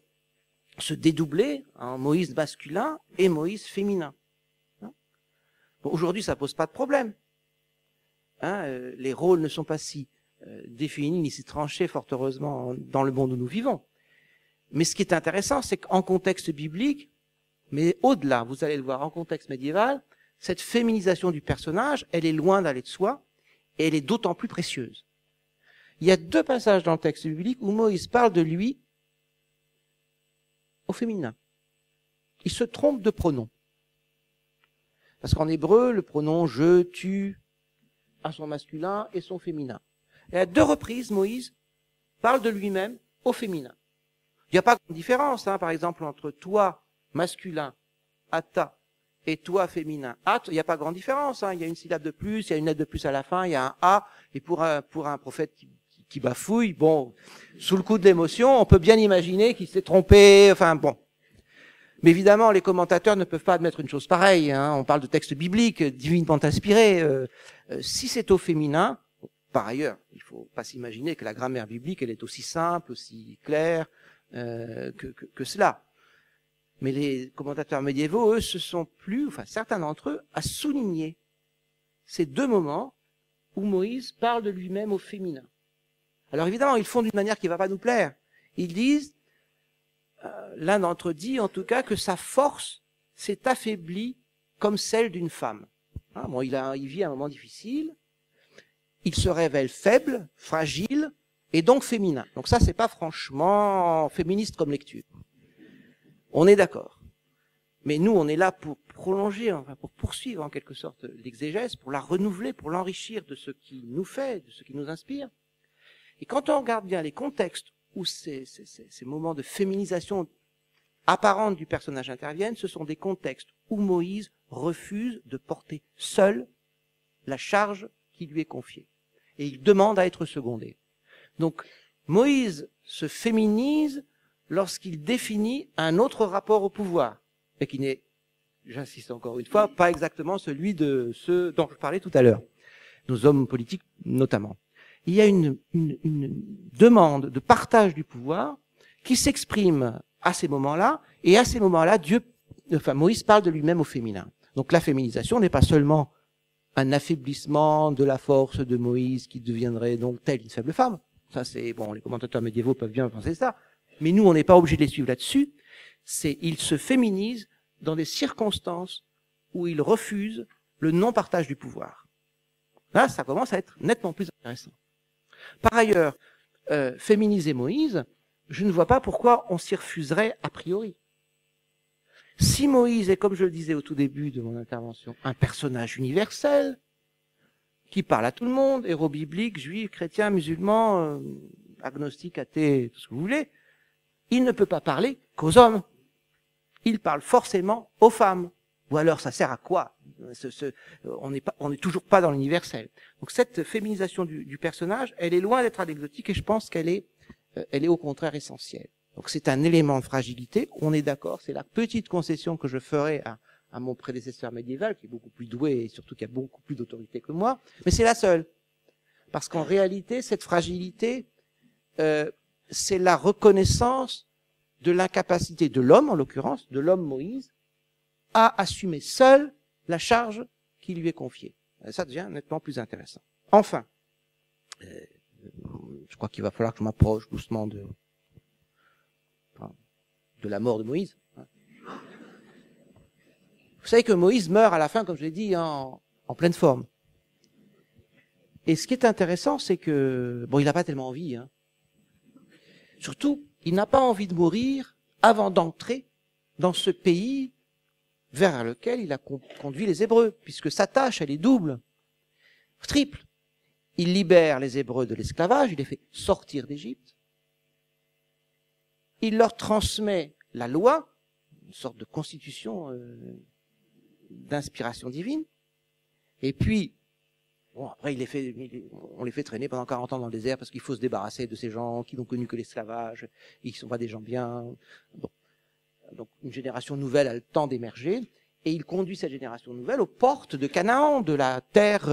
se dédoubler en Moïse masculin et Moïse féminin. Bon, aujourd'hui, ça pose pas de problème. Les rôles ne sont pas si définis ni si tranchés, fort heureusement, dans le monde où nous vivons. Mais ce qui est intéressant, c'est qu'en contexte biblique, mais au-delà, vous allez le voir en contexte médiéval, cette féminisation du personnage, elle est loin d'aller de soi, et elle est d'autant plus précieuse. Il y a 2 passages dans le texte biblique où Moïse parle de lui au féminin. Il se trompe de pronom. Parce qu'en hébreu, le pronom je, tu a son masculin et son féminin. Et à 2 reprises, Moïse parle de lui-même au féminin. Il n'y a pas de différence, par exemple, entre toi masculin, ata, et toi féminin, at. Il n'y a pas grande différence. Il y a une syllabe de plus, il y a une lettre de plus à la fin, il y a un a. Et pour un prophète qui bafouille, bon, sous le coup de l'émotion, on peut bien imaginer qu'il s'est trompé. Enfin bon. Mais évidemment, les commentateurs ne peuvent pas admettre une chose pareille. On parle de textes bibliques, divinement inspirés. Si c'est au féminin, par ailleurs, il ne faut pas s'imaginer que la grammaire biblique, elle est aussi simple, aussi claire que cela. Mais les commentateurs médiévaux, eux, se sont plu, enfin certains d'entre eux, à souligner ces 2 moments où Moïse parle de lui-même au féminin. Alors évidemment, ils le font d'une manière qui ne va pas nous plaire. Ils disent, l'un d'entre eux dit en tout cas que sa force s'est affaiblie comme celle d'une femme. Bon, il vit un moment difficile, il se révèle faible, fragile et donc féminin. Donc ça, c'est pas franchement féministe comme lecture. On est d'accord. Mais nous, on est là pour prolonger, enfin pour poursuivre en quelque sorte l'exégèse, pour la renouveler, pour l'enrichir de ce qui nous fait, de ce qui nous inspire. Et quand on regarde bien les contextes où ces moments de féminisation apparente du personnage interviennent, ce sont des contextes où Moïse refuse de porter seul la charge qui lui est confiée. Et il demande à être secondé. Donc, Moïse se féminise lorsqu'il définit un autre rapport au pouvoir, et qui n'est, j'insiste encore une fois, pas exactement celui de ceux dont je parlais tout à l'heure, nos hommes politiques notamment. Il y a une demande de partage du pouvoir qui s'exprime à ces moments-là, et à ces moments-là, Moïse parle de lui-même au féminin. Donc la féminisation n'est pas seulement un affaiblissement de la force de Moïse qui deviendrait donc telle une faible femme. Ça c'est, bon, les commentateurs médiévaux peuvent bien penser ça, mais nous on n'est pas obligé de les suivre là-dessus. Il se féminise dans des circonstances où il refuse le non-partage du pouvoir. Là, ça commence à être nettement plus intéressant. Par ailleurs, féminiser Moïse, je ne vois pas pourquoi on s'y refuserait a priori. Si Moïse est, comme je le disais au tout début de mon intervention, un personnage universel, qui parle à tout le monde, héros biblique, juif, chrétien, musulman, agnostique, athée, tout ce que vous voulez, il ne peut pas parler qu'aux hommes. Il parle forcément aux femmes. Ou alors, ça sert à quoi? On n'est toujours pas dans l'universel. Donc cette féminisation du personnage, elle est loin d'être anecdotique et je pense qu'elle est au contraire essentielle. Donc c'est un élément de fragilité, on est d'accord, c'est la petite concession que je ferai à mon prédécesseur médiéval, qui est beaucoup plus doué et surtout qui a beaucoup plus d'autorité que moi, mais c'est la seule. Parce qu'en réalité, cette fragilité, c'est la reconnaissance de l'incapacité de l'homme, en l'occurrence, de l'homme Moïse, à assumer seul la charge qui lui est confiée. Ça devient nettement plus intéressant. Enfin, je crois qu'il va falloir que je m'approche doucement de la mort de Moïse. Vous savez que Moïse meurt à la fin, comme je l'ai dit, en pleine forme. Et ce qui est intéressant, c'est que, bon, il n'a pas tellement envie, hein. Surtout, il n'a pas envie de mourir avant d'entrer dans ce pays vers lequel il a conduit les Hébreux, puisque sa tâche, elle est double, triple. Il libère les Hébreux de l'esclavage, il les fait sortir d'Égypte. Il leur transmet la loi, une sorte de constitution d'inspiration divine. Et puis, bon, après, on les fait traîner pendant 40 ans dans le désert parce qu'il faut se débarrasser de ces gens qui n'ont connu que l'esclavage, et qui ne sont pas des gens bien. Bon. Donc, une génération nouvelle a le temps d'émerger. Et il conduit cette génération nouvelle aux portes de Canaan, de la terre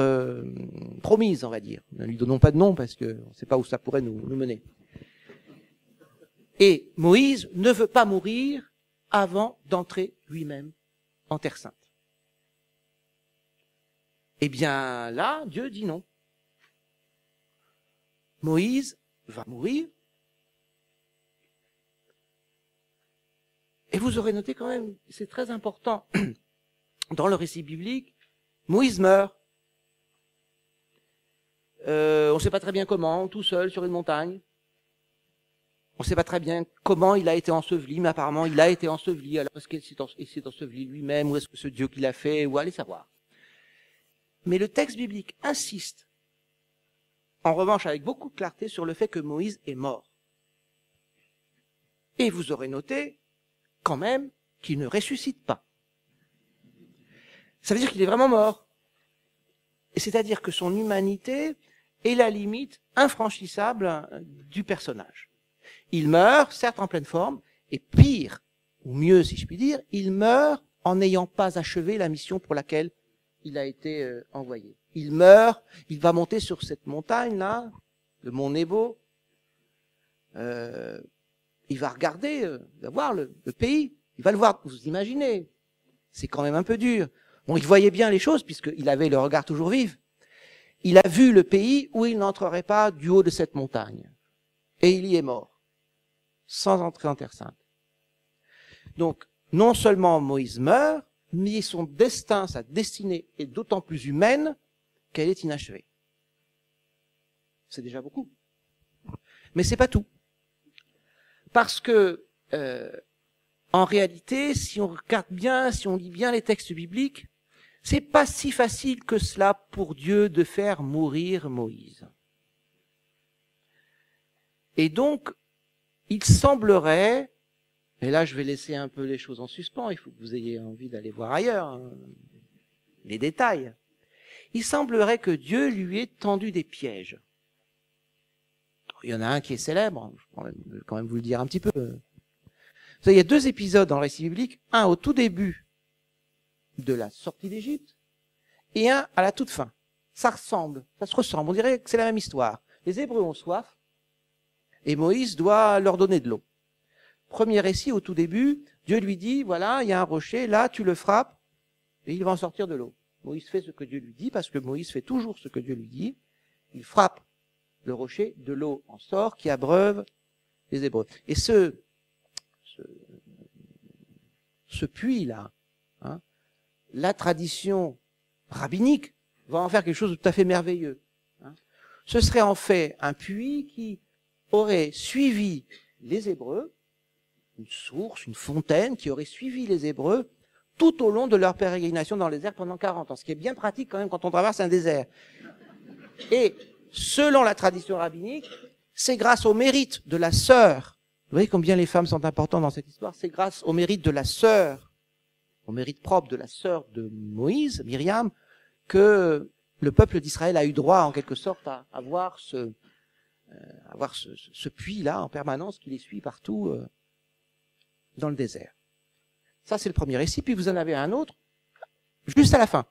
promise, on va dire. Ne lui donnons pas de nom parce qu'on ne sait pas où ça pourrait nous mener. Et Moïse ne veut pas mourir avant d'entrer lui-même en Terre Sainte. Eh bien là, Dieu dit non. Moïse va mourir. Et vous aurez noté quand même, c'est très important, dans le récit biblique, Moïse meurt. On ne sait pas très bien comment, tout seul sur une montagne. On ne sait pas très bien comment il a été enseveli, mais apparemment il a été enseveli. Alors est-ce qu'il s'est enseveli lui-même, ou est-ce que ce Dieu qui l'a fait, ou allez savoir. Mais le texte biblique insiste, en revanche avec beaucoup de clarté, sur le fait que Moïse est mort. Et vous aurez noté, quand même, qu'il ne ressuscite pas. Ça veut dire qu'il est vraiment mort. Et c'est-à-dire que son humanité est la limite infranchissable du personnage. Il meurt, certes en pleine forme, et pire, ou mieux si je puis dire, il meurt en n'ayant pas achevé la mission pour laquelle il a été envoyé. Il meurt, il va monter sur cette montagne-là, le mont Nebo, il va regarder, il va voir le pays, il va le voir, vous imaginez, c'est quand même un peu dur. Bon, il voyait bien les choses puisqu'il avait le regard toujours vif. Il a vu le pays où il n'entrerait pas du haut de cette montagne. Et il y est mort, sans entrer en Terre Sainte. Donc, non seulement Moïse meurt, mais son destin, sa destinée est d'autant plus humaine qu'elle est inachevée. C'est déjà beaucoup. Mais c'est pas tout. Parce que, en réalité, si on regarde bien, si on lit bien les textes bibliques, c'est pas si facile que cela pour Dieu de faire mourir Moïse. Et donc, il semblerait, et là je vais laisser un peu les choses en suspens, il faut que vous ayez envie d'aller voir ailleurs, hein, les détails. Il semblerait que Dieu lui ait tendu des pièges. Il y en a un qui est célèbre, je vais quand même vous le dire un petit peu. Vous savez, il y a 2 épisodes dans le récit biblique, un au tout début de la sortie d'Égypte et un à la toute fin. Ça se ressemble, on dirait que c'est la même histoire. Les Hébreux ont soif et Moïse doit leur donner de l'eau. Premier récit au tout début, Dieu lui dit, voilà, il y a un rocher, là tu le frappes et il va en sortir de l'eau. Moïse fait ce que Dieu lui dit parce que Moïse fait toujours ce que Dieu lui dit. Il frappe le rocher, de l'eau en sort qui abreuve les Hébreux. Et ce puits-là, hein, la tradition rabbinique va en faire quelque chose de tout à fait merveilleux. Hein. Ce serait en fait un puits qui aurait suivi les Hébreux, une source, une fontaine qui aurait suivi les Hébreux tout au long de leur pérégrination dans le désert pendant 40 ans, ce qui est bien pratique quand même quand on traverse un désert. Et selon la tradition rabbinique, c'est grâce au mérite de la sœur. Vous voyez combien les femmes sont importantes dans cette histoire. C'est grâce au mérite de la sœur, au mérite propre de la sœur de Moïse, Myriam, que le peuple d'Israël a eu droit en quelque sorte à avoir ce puits-là en permanence qui les suit partout dans le désert. Ça, c'est le premier récit. Puis vous en avez un autre, juste à la fin.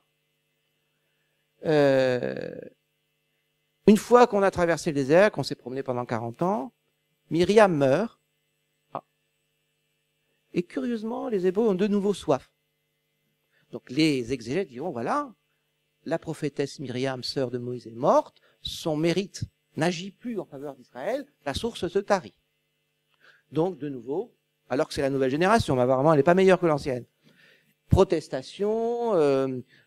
Une fois qu'on a traversé le désert, qu'on s'est promené pendant 40 ans, Myriam meurt. Ah. Et curieusement, les Hébreux ont de nouveau soif. Donc les exégètes diront, voilà, la prophétesse Myriam, sœur de Moïse, est morte, son mérite n'agit plus en faveur d'Israël, la source se tarit. Donc, de nouveau, alors que c'est la nouvelle génération, mais apparemment elle n'est pas meilleure que l'ancienne. Protestation,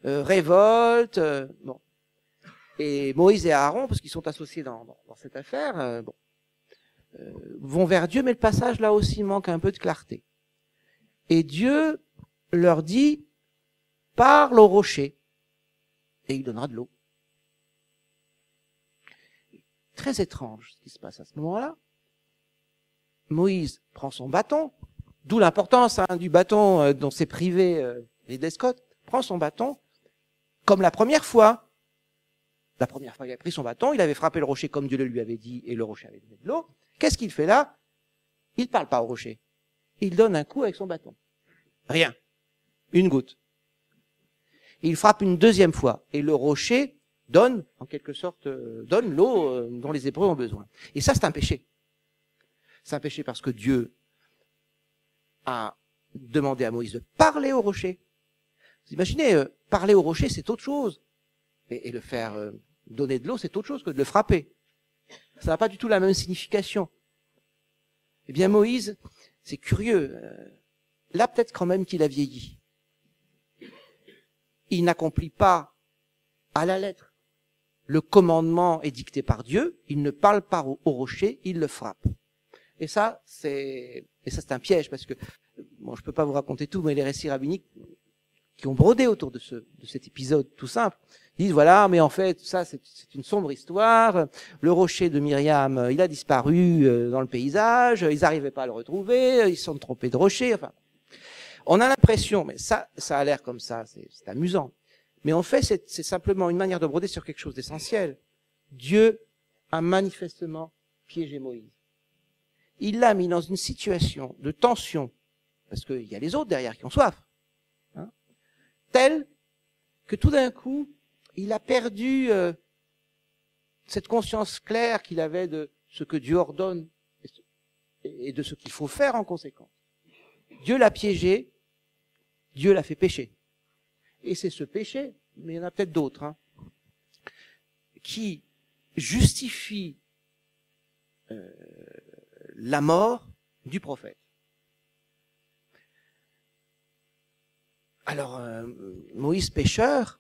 révolte, bon. Et Moïse et Aaron, parce qu'ils sont associés dans cette affaire, vont vers Dieu, mais le passage là aussi manque un peu de clarté. Et Dieu leur dit, parle au rocher, et il donnera de l'eau. Très étrange ce qui se passe à ce moment-là. Moïse prend son bâton, d'où l'importance du bâton dont s'est privé Ridley Scott, prend son bâton, comme la première fois. La première fois, il a pris son bâton, il avait frappé le rocher comme Dieu le lui avait dit, et le rocher avait donné de l'eau. Qu'est-ce qu'il fait là? Il ne parle pas au rocher. Il donne un coup avec son bâton. Rien. Une goutte. Il frappe une deuxième fois, et le rocher donne, en quelque sorte, donne l'eau dont les Hébreux ont besoin. Et ça, c'est un péché. C'est un péché parce que Dieu a demandé à Moïse de parler au rocher. Vous imaginez, parler au rocher, c'est autre chose. Et le faire donner de l'eau, c'est autre chose que de le frapper. Ça n'a pas du tout la même signification. Eh bien, Moïse, c'est curieux. Là, peut-être quand même qu'il a vieilli. Il n'accomplit pas à la lettre le commandement édicté par Dieu. Il ne parle pas au rocher, il le frappe. Et ça, c'est un piège parce que, bon, je peux pas vous raconter tout, mais les récits rabbiniques qui ont brodé autour de cet épisode tout simple, disent voilà, mais en fait, ça, c'est une sombre histoire. Le rocher de Myriam, il a disparu dans le paysage. Ils n'arrivaient pas à le retrouver. Ils se sont trompés de rocher. Enfin, on a l'impression, mais ça a l'air comme ça, c'est amusant. Mais en fait, c'est simplement une manière de broder sur quelque chose d'essentiel. Dieu a manifestement piégé Moïse. Il l'a mis dans une situation de tension, parce qu'il y a les autres derrière qui ont soif, hein, telle que tout d'un coup, il a perdu cette conscience claire qu'il avait de ce que Dieu ordonne et de ce qu'il faut faire en conséquence. Dieu l'a piégé, Dieu l'a fait pécher. Et c'est ce péché, mais il y en a peut-être d'autres, hein, qui justifie la mort du prophète. Alors, Moïse pécheur,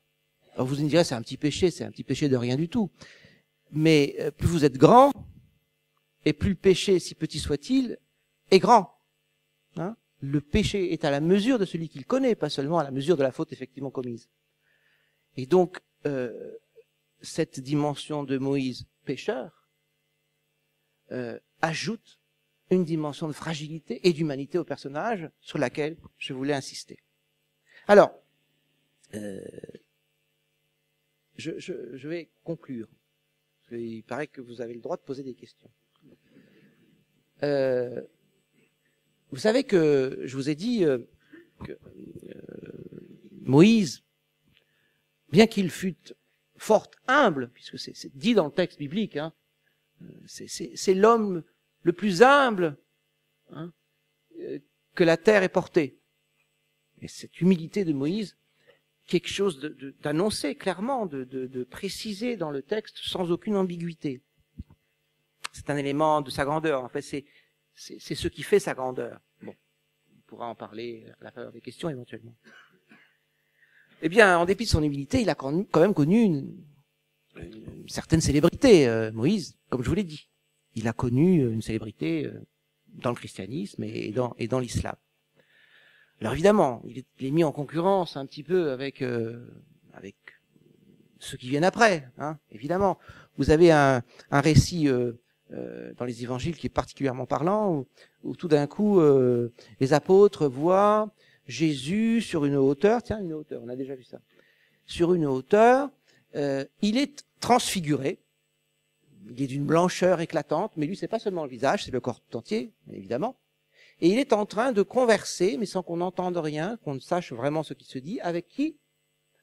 alors vous me direz c'est un petit péché de rien du tout. Mais plus vous êtes grand, et plus le péché, si petit soit-il, est grand. Hein? Le péché est à la mesure de celui qu'il connaît, pas seulement à la mesure de la faute effectivement commise. Et donc, cette dimension de Moïse pécheur ajoute une dimension de fragilité et d'humanité au personnage sur laquelle je voulais insister. Alors, je vais conclure. Il paraît que vous avez le droit de poser des questions. Vous savez que je vous ai dit que Moïse, bien qu'il fût fort humble, puisque c'est dit dans le texte biblique, hein, c'est l'homme le plus humble, hein, que la terre ait porté. Et cette humilité de Moïse, quelque chose d'annoncé clairement, de précisé dans le texte sans aucune ambiguïté. C'est un élément de sa grandeur. En fait, c'est ce qui fait sa grandeur. Bon, on pourra en parler à la faveur des questions éventuellement. Eh bien, en dépit de son humilité, il a quand même connu une certaine célébrité, Moïse, comme je vous l'ai dit. Il a connu une célébrité dans le christianisme et dans l'islam. Alors évidemment, il est mis en concurrence un petit peu avec ceux qui viennent après, hein, évidemment. Vous avez un récit dans les évangiles qui est particulièrement parlant, où tout d'un coup, les apôtres voient Jésus sur une hauteur, tiens, une hauteur, on a déjà vu ça, sur une hauteur, il est transfiguré, il est d'une blancheur éclatante, mais lui, c'est pas seulement le visage, c'est le corps tout entier, évidemment. Et il est en train de converser, mais sans qu'on n'entende rien, qu'on ne sache vraiment ce qui se dit, avec qui?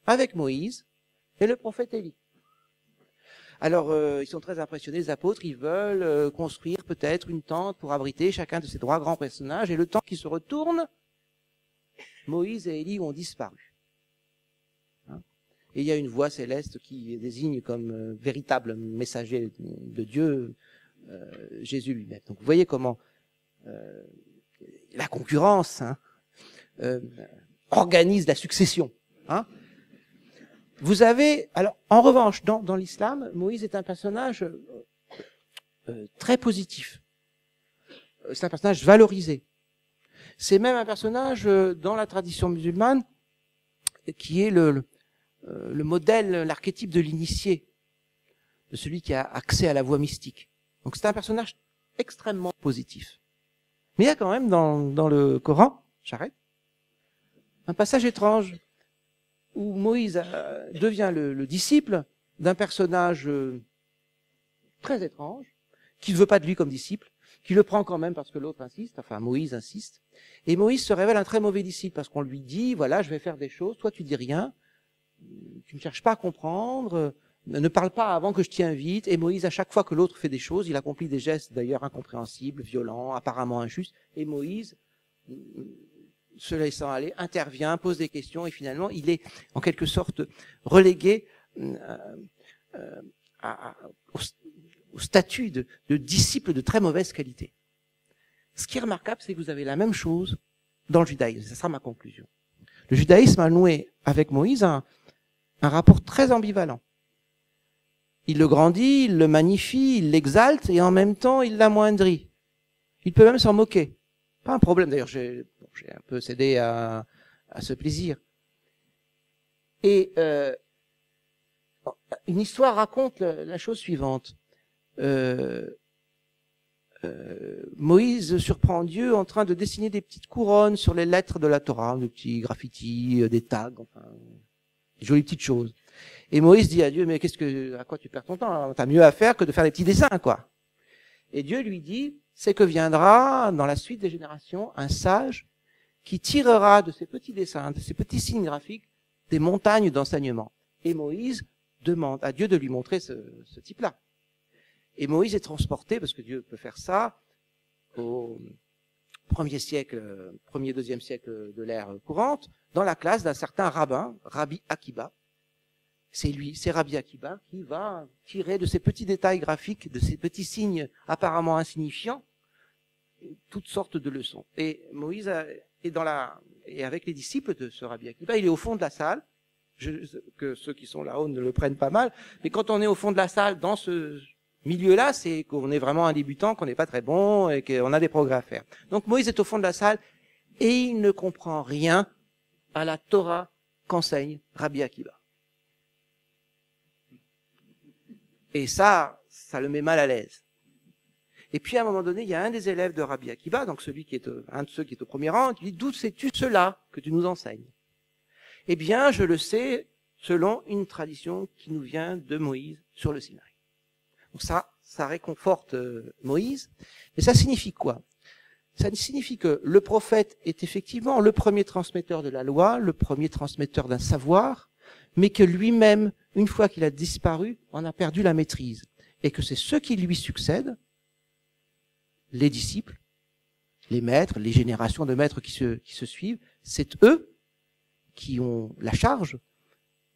Avec Moïse et le prophète Élie. Alors, ils sont très impressionnés, les apôtres, ils veulent construire peut-être une tente pour abriter chacun de ces trois grands personnages, et le temps qu'ils se retournent, Moïse et Élie ont disparu. Hein? et il y a une voix céleste qui désigne comme véritable messager de Dieu Jésus lui-même. Donc vous voyez comment la concurrence organise la succession. Hein. Vous avez, alors en revanche, dans l'islam, Moïse est un personnage très positif. C'est un personnage valorisé. C'est même un personnage dans la tradition musulmane qui est le modèle, l'archétype de l'initié, de celui qui a accès à la voie mystique. Donc c'est un personnage extrêmement positif. Mais il y a quand même dans le Coran, j'arrête, un passage étrange où Moïse devient le disciple d'un personnage très étrange, qui ne veut pas de lui comme disciple, qui le prend quand même parce que l'autre insiste, enfin Moïse insiste, et Moïse se révèle un très mauvais disciple parce qu'on lui dit, voilà, je vais faire des choses, toi tu dis rien, tu ne cherches pas à comprendre, ne parle pas avant que je t'y invite, et Moïse, à chaque fois que l'autre fait des choses, il accomplit des gestes d'ailleurs incompréhensibles, violents, apparemment injustes, et Moïse, se laissant aller, intervient, pose des questions, et finalement, il est en quelque sorte relégué au statut de disciple de très mauvaise qualité. Ce qui est remarquable, c'est que vous avez la même chose dans le judaïsme. Ça sera ma conclusion. Le judaïsme a noué avec Moïse un rapport très ambivalent. Il le grandit, il le magnifie, il l'exalte, et en même temps, il l'amoindrit. Il peut même s'en moquer. Pas un problème, d'ailleurs, j'ai un peu cédé à ce plaisir. Et une histoire raconte la chose suivante. Moïse surprend Dieu en train de dessiner des petites couronnes sur les lettres de la Torah, des petits graffitis, des tags, enfin, des jolies petites choses. Et Moïse dit à Dieu, mais à quoi tu perds ton temps? T'as mieux à faire que de faire des petits dessins, quoi. Et Dieu lui dit, c'est que viendra, dans la suite des générations, un sage qui tirera de ces petits dessins, de ces petits signes graphiques, des montagnes d'enseignement. Et Moïse demande à Dieu de lui montrer ce type-là. Et Moïse est transporté, parce que Dieu peut faire ça, au premier, deuxième siècle de l'ère courante, dans la classe d'un certain rabbin, Rabbi Akiba. C'est Rabbi Akiba qui va tirer de ces petits détails graphiques, de ces petits signes apparemment insignifiants, toutes sortes de leçons. Et Moïse et avec les disciples de ce Rabbi Akiba, il est au fond de la salle, que ceux qui sont là-haut ne le prennent pas mal, mais quand on est au fond de la salle, dans ce milieu-là, c'est qu'on est vraiment un débutant, qu'on n'est pas très bon et qu'on a des progrès à faire. Donc Moïse est au fond de la salle et il ne comprend rien à la Torah qu'enseigne Rabbi Akiba. Et ça le met mal à l'aise. Et puis à un moment donné, il y a un des élèves de Rabbi Akiba, donc un de ceux qui est au premier rang, qui dit, d'où sais-tu cela que tu nous enseignes? Eh bien, je le sais selon une tradition qui nous vient de Moïse sur le Sinaï. Donc ça réconforte Moïse. Mais ça signifie quoi? Ça signifie que le prophète est effectivement le premier transmetteur de la loi, le premier transmetteur d'un savoir, mais que lui-même, une fois qu'il a disparu, en a perdu la maîtrise. Et que c'est ceux qui lui succèdent, les disciples, les maîtres, les générations de maîtres qui se suivent, c'est eux qui ont la charge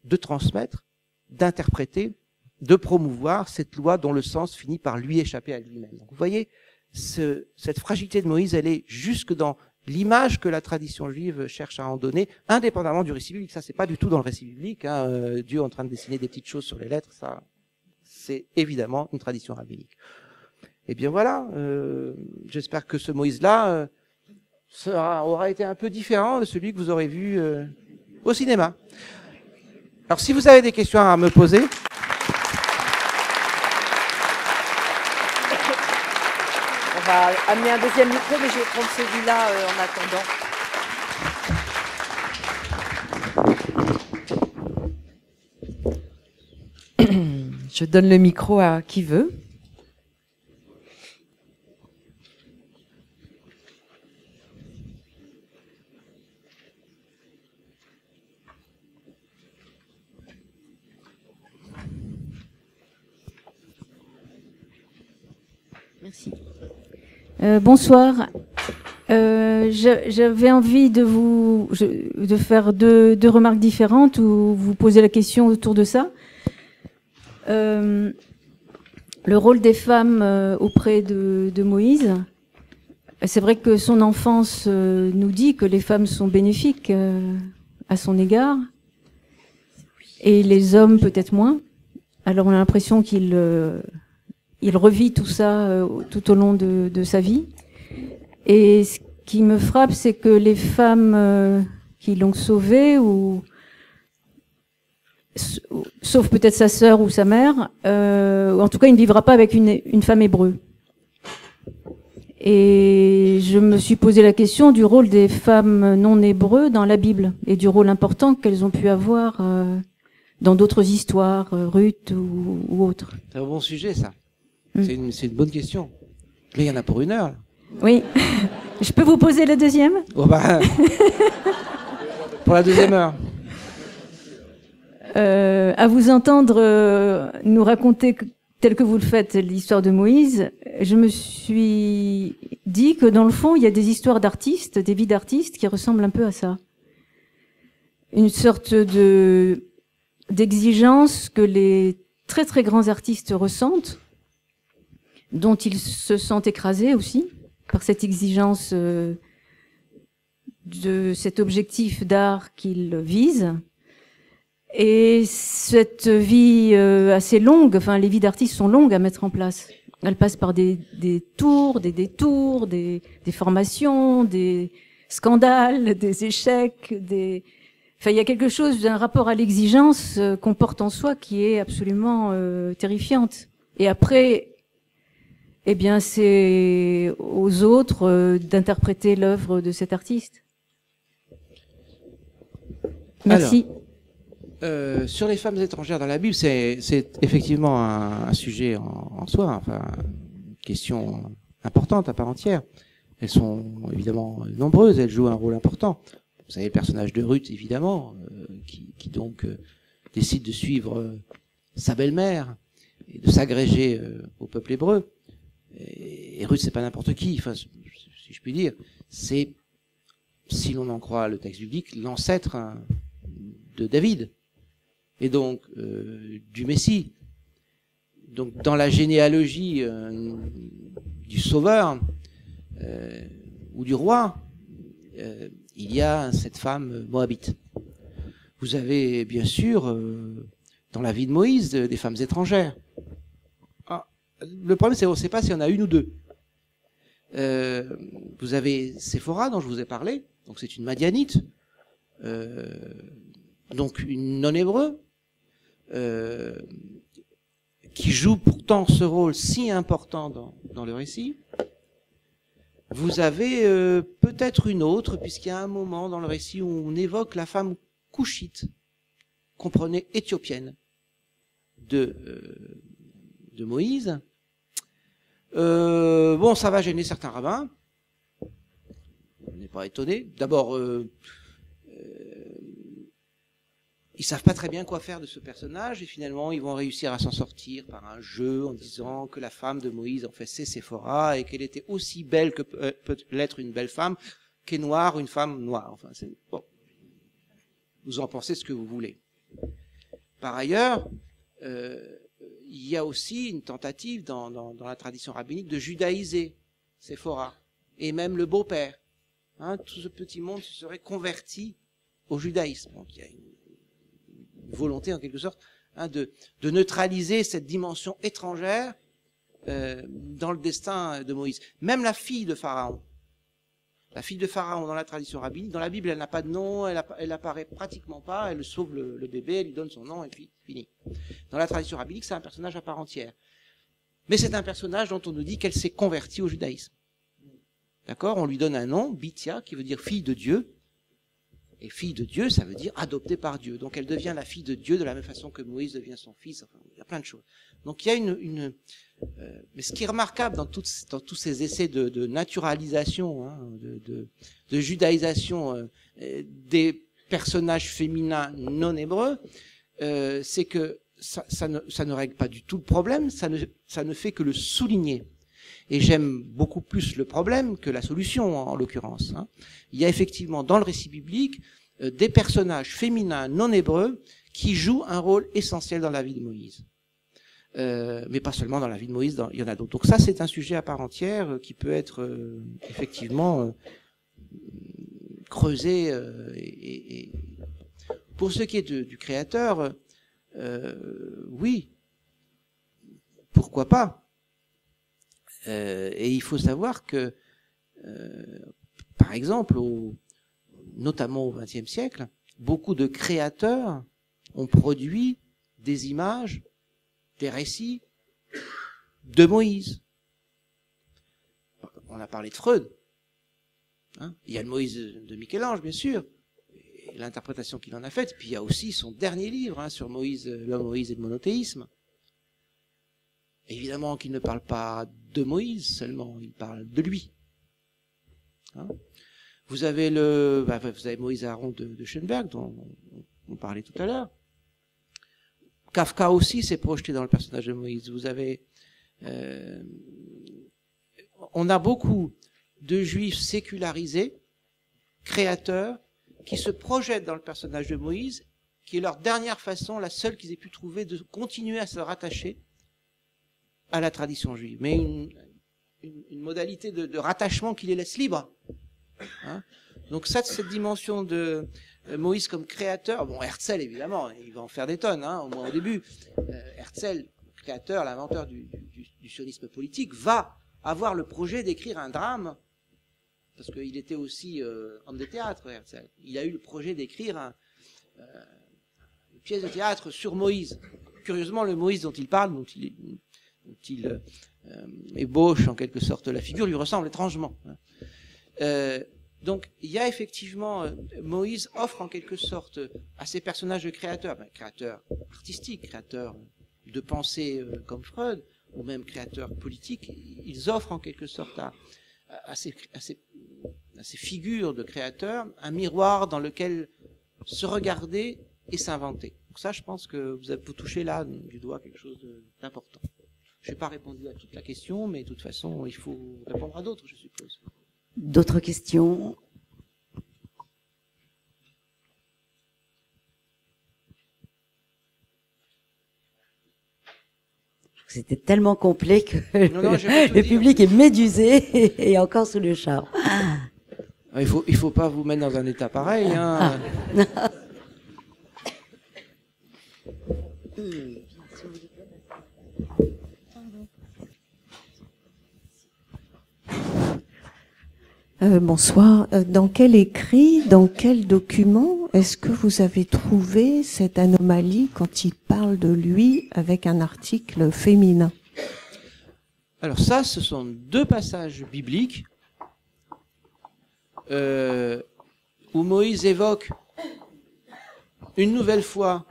de transmettre, d'interpréter, de promouvoir cette loi dont le sens finit par lui échapper à lui-même. Donc vous voyez, cette fragilité de Moïse, elle est jusque dans l'image que la tradition juive cherche à en donner, indépendamment du récit biblique. Ça, c'est pas du tout dans le récit biblique. Hein. Dieu en train de dessiner des petites choses sur les lettres, ça, c'est évidemment une tradition rabbinique. Eh bien voilà, j'espère que ce Moïse-là aura été un peu différent de celui que vous aurez vu au cinéma. Alors si vous avez des questions à me poser... On va amener un deuxième micro, mais je vais prendre celui-là en attendant. Je donne le micro à qui veut. Merci. Bonsoir. J'avais envie de faire deux remarques différentes ou vous poser la question autour de ça. Le rôle des femmes auprès de Moïse. C'est vrai que son enfance nous dit que les femmes sont bénéfiques à son égard, et les hommes peut-être moins. Alors on a l'impression qu'il revit tout ça tout au long de sa vie. Et ce qui me frappe, c'est que les femmes qui l'ont sauvé, ou sauf peut-être sa sœur ou sa mère, en tout cas il ne vivra pas avec une femme hébreu. Et je me suis posé la question du rôle des femmes non hébreux dans la Bible et du rôle important qu'elles ont pu avoir dans d'autres histoires, Ruth ou autres. C'est un bon sujet, ça. C'est une bonne question. Mais il y en a pour 1 heure. Là. Oui. Je peux vous poser la deuxième ? Oh bah, pour la 2e heure. À vous entendre nous raconter tel que vous le faites l'histoire de Moïse, je me suis dit que dans le fond, il y a des histoires d'artistes, des vies d'artistes qui ressemblent un peu à ça. Une sorte d'exigence que les très très grands artistes ressentent, dont ils se sentent écrasés aussi par cette exigence de cet objectif d'art qu'ils visent. Et cette vie assez longue, enfin les vies d'artistes sont longues à mettre en place. Elles passent par des tours, des détours, des formations, des scandales, des échecs, Enfin, il y a quelque chose d'un rapport à l'exigence qu'on porte en soi qui est absolument terrifiante. Et après, eh bien, c'est aux autres d'interpréter l'œuvre de cet artiste. Merci. Alors, sur les femmes étrangères dans la Bible, c'est effectivement un sujet en soi, enfin, une question importante à part entière. Elles sont évidemment nombreuses, elles jouent un rôle important. Vous savez, le personnage de Ruth, évidemment, qui donc décide de suivre sa belle-mère et de s'agréger au peuple hébreu. Et Ruth, c'est pas n'importe qui, enfin, si je puis dire. C'est, si l'on en croit le texte biblique, l'ancêtre de David. Et donc, du Messie. Donc, dans la généalogie du Sauveur ou du roi, il y a cette femme moabite. Vous avez bien sûr dans la vie de Moïse des femmes étrangères. Ah, le problème, c'est qu'on ne sait pas s'il y en a une ou deux. Vous avez Séphora dont je vous ai parlé, donc c'est une Madianite, donc une non-hébreu, qui joue pourtant ce rôle si important dans le récit. Vous avez peut-être une autre, puisqu'il y a un moment dans le récit où on évoque la femme couchite, comprenez éthiopienne, de Moïse. Bon, ça va gêner certains rabbins. On n'est pas étonné. D'abord, ils savent pas très bien quoi faire de ce personnage et finalement ils vont réussir à s'en sortir par un jeu en disant que la femme de Moïse en fait c'est Séphora et qu'elle était aussi belle que peut l'être une belle femme qu'est noire une femme noire. Enfin, c'est bon. Vous en pensez ce que vous voulez. Par ailleurs, il y a aussi une tentative dans la tradition rabbinique de judaïser Séphora et même le beau-père. Hein, tout ce petit monde se serait converti au judaïsme. Donc il y a une volonté en quelque sorte de neutraliser cette dimension étrangère dans le destin de Moïse. Même la fille de Pharaon dans la tradition rabbinique, dans la Bible elle n'a pas de nom, elle apparaît pratiquement pas, elle sauve le bébé, elle lui donne son nom et puis fini. Dans la tradition rabbinique c'est un personnage à part entière. Mais c'est un personnage dont on nous dit qu'elle s'est convertie au judaïsme. D'accord ? On lui donne un nom, Bithia, qui veut dire fille de Dieu. Et fille de Dieu, ça veut dire adoptée par Dieu. Donc elle devient la fille de Dieu de la même façon que Moïse devient son fils. Enfin, il y a plein de choses. Donc il y a mais ce qui est remarquable dans tous ces essais de naturalisation, hein, de judaïsation des personnages féminins non hébreux, c'est que ça ne règle pas du tout le problème. Ça ne fait que le souligner. Et j'aime beaucoup plus le problème que la solution, en l'occurrence. Hein. Il y a effectivement dans le récit biblique des personnages féminins non hébreux qui jouent un rôle essentiel dans la vie de Moïse. Mais pas seulement dans la vie de Moïse, il y en a d'autres. Donc ça, c'est un sujet à part entière qui peut être effectivement creusé. Et pour ce qui est du créateur, oui, pourquoi pas. Et il faut savoir que, par exemple, notamment au XXe siècle, beaucoup de créateurs ont produit des images, des récits de Moïse. On a parlé de Freud. Hein, il y a le Moïse de Michel-Ange, bien sûr, et l'interprétation qu'il en a faite. Puis il y a aussi son dernier livre hein, sur Moïse, l'homme Moïse et le monothéisme. Évidemment qu'il ne parle pas de Moïse seulement, il parle de lui. Hein, vous avez Moïse Aaron de Schoenberg, dont on parlait tout à l'heure. Kafka aussi s'est projeté dans le personnage de Moïse. Vous avez, on a beaucoup de juifs sécularisés, créateurs, qui se projettent dans le personnage de Moïse, qui est leur dernière façon, la seule qu'ils aient pu trouver de continuer à se rattacher à la tradition juive. Mais une modalité de rattachement qui les laisse libres. Hein, donc cette dimension de Moïse comme créateur, bon Herzl évidemment, il va en faire des tonnes, hein, au moins au début. Herzl, créateur, l'inventeur du sionisme politique, va avoir le projet d'écrire un drame, parce qu'il était aussi homme de théâtre, Herzl. Il a eu le projet d'écrire une pièce de théâtre sur Moïse. Curieusement, le Moïse dont il parle, dont il ébauche en quelque sorte la figure, lui ressemble étrangement. Donc, il y a effectivement, Moïse offre en quelque sorte à ces personnages de créateurs, créateurs artistiques, créateurs de pensée comme Freud, ou même créateurs politiques, ils offrent en quelque sorte à ces figures de créateurs un miroir dans lequel se regarder et s'inventer. Donc ça, je pense que vous touchez là du doigt quelque chose d'important. Je n'ai pas répondu à toute la question, mais de toute façon, il faut répondre à d'autres, je suppose. D'autres questions? C'était tellement complet que le public est médusé et encore sous le charme. Il faut pas vous mettre dans un état pareil. Hein. Bonsoir. Dans quel écrit, dans quel document est-ce que vous avez trouvé cette anomalie quand il parle de lui avec un article féminin? Alors ça, ce sont deux passages bibliques où Moïse évoque une nouvelle fois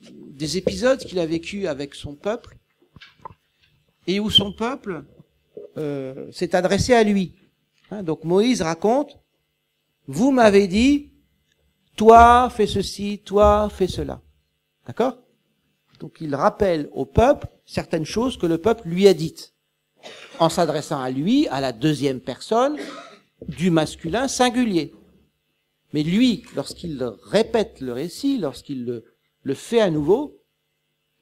des épisodes qu'il a vécus avec son peuple et où son peuple s'est adressé à lui. Donc Moïse raconte, vous m'avez dit, toi fais ceci, toi fais cela. D'accord? Donc il rappelle au peuple certaines choses que le peuple lui a dites, en s'adressant à lui, à la deuxième personne du masculin singulier. Mais lui, lorsqu'il répète le récit, lorsqu'il le fait à nouveau,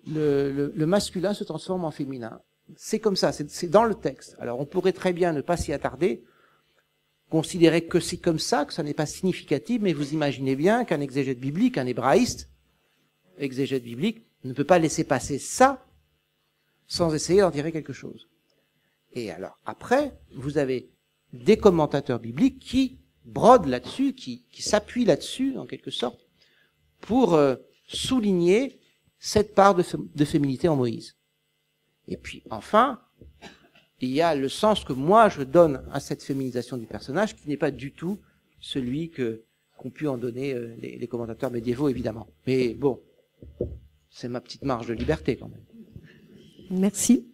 le masculin se transforme en féminin. C'est comme ça, c'est dans le texte. Alors on pourrait très bien ne pas s'y attarder, considérer que c'est comme ça, que ça n'est pas significatif, mais vous imaginez bien qu'un exégète biblique, un hébraïste, exégète biblique, ne peut pas laisser passer ça sans essayer d'en tirer quelque chose. Et alors, après, vous avez des commentateurs bibliques qui brodent là-dessus, qui s'appuient là-dessus, en quelque sorte, pour souligner cette part de féminité en Moïse. Et puis, enfin, il y a le sens que moi je donne à cette féminisation du personnage, qui n'est pas du tout celui qu'ont pu en donner les commentateurs médiévaux, évidemment. Mais bon, c'est ma petite marge de liberté quand même. Merci.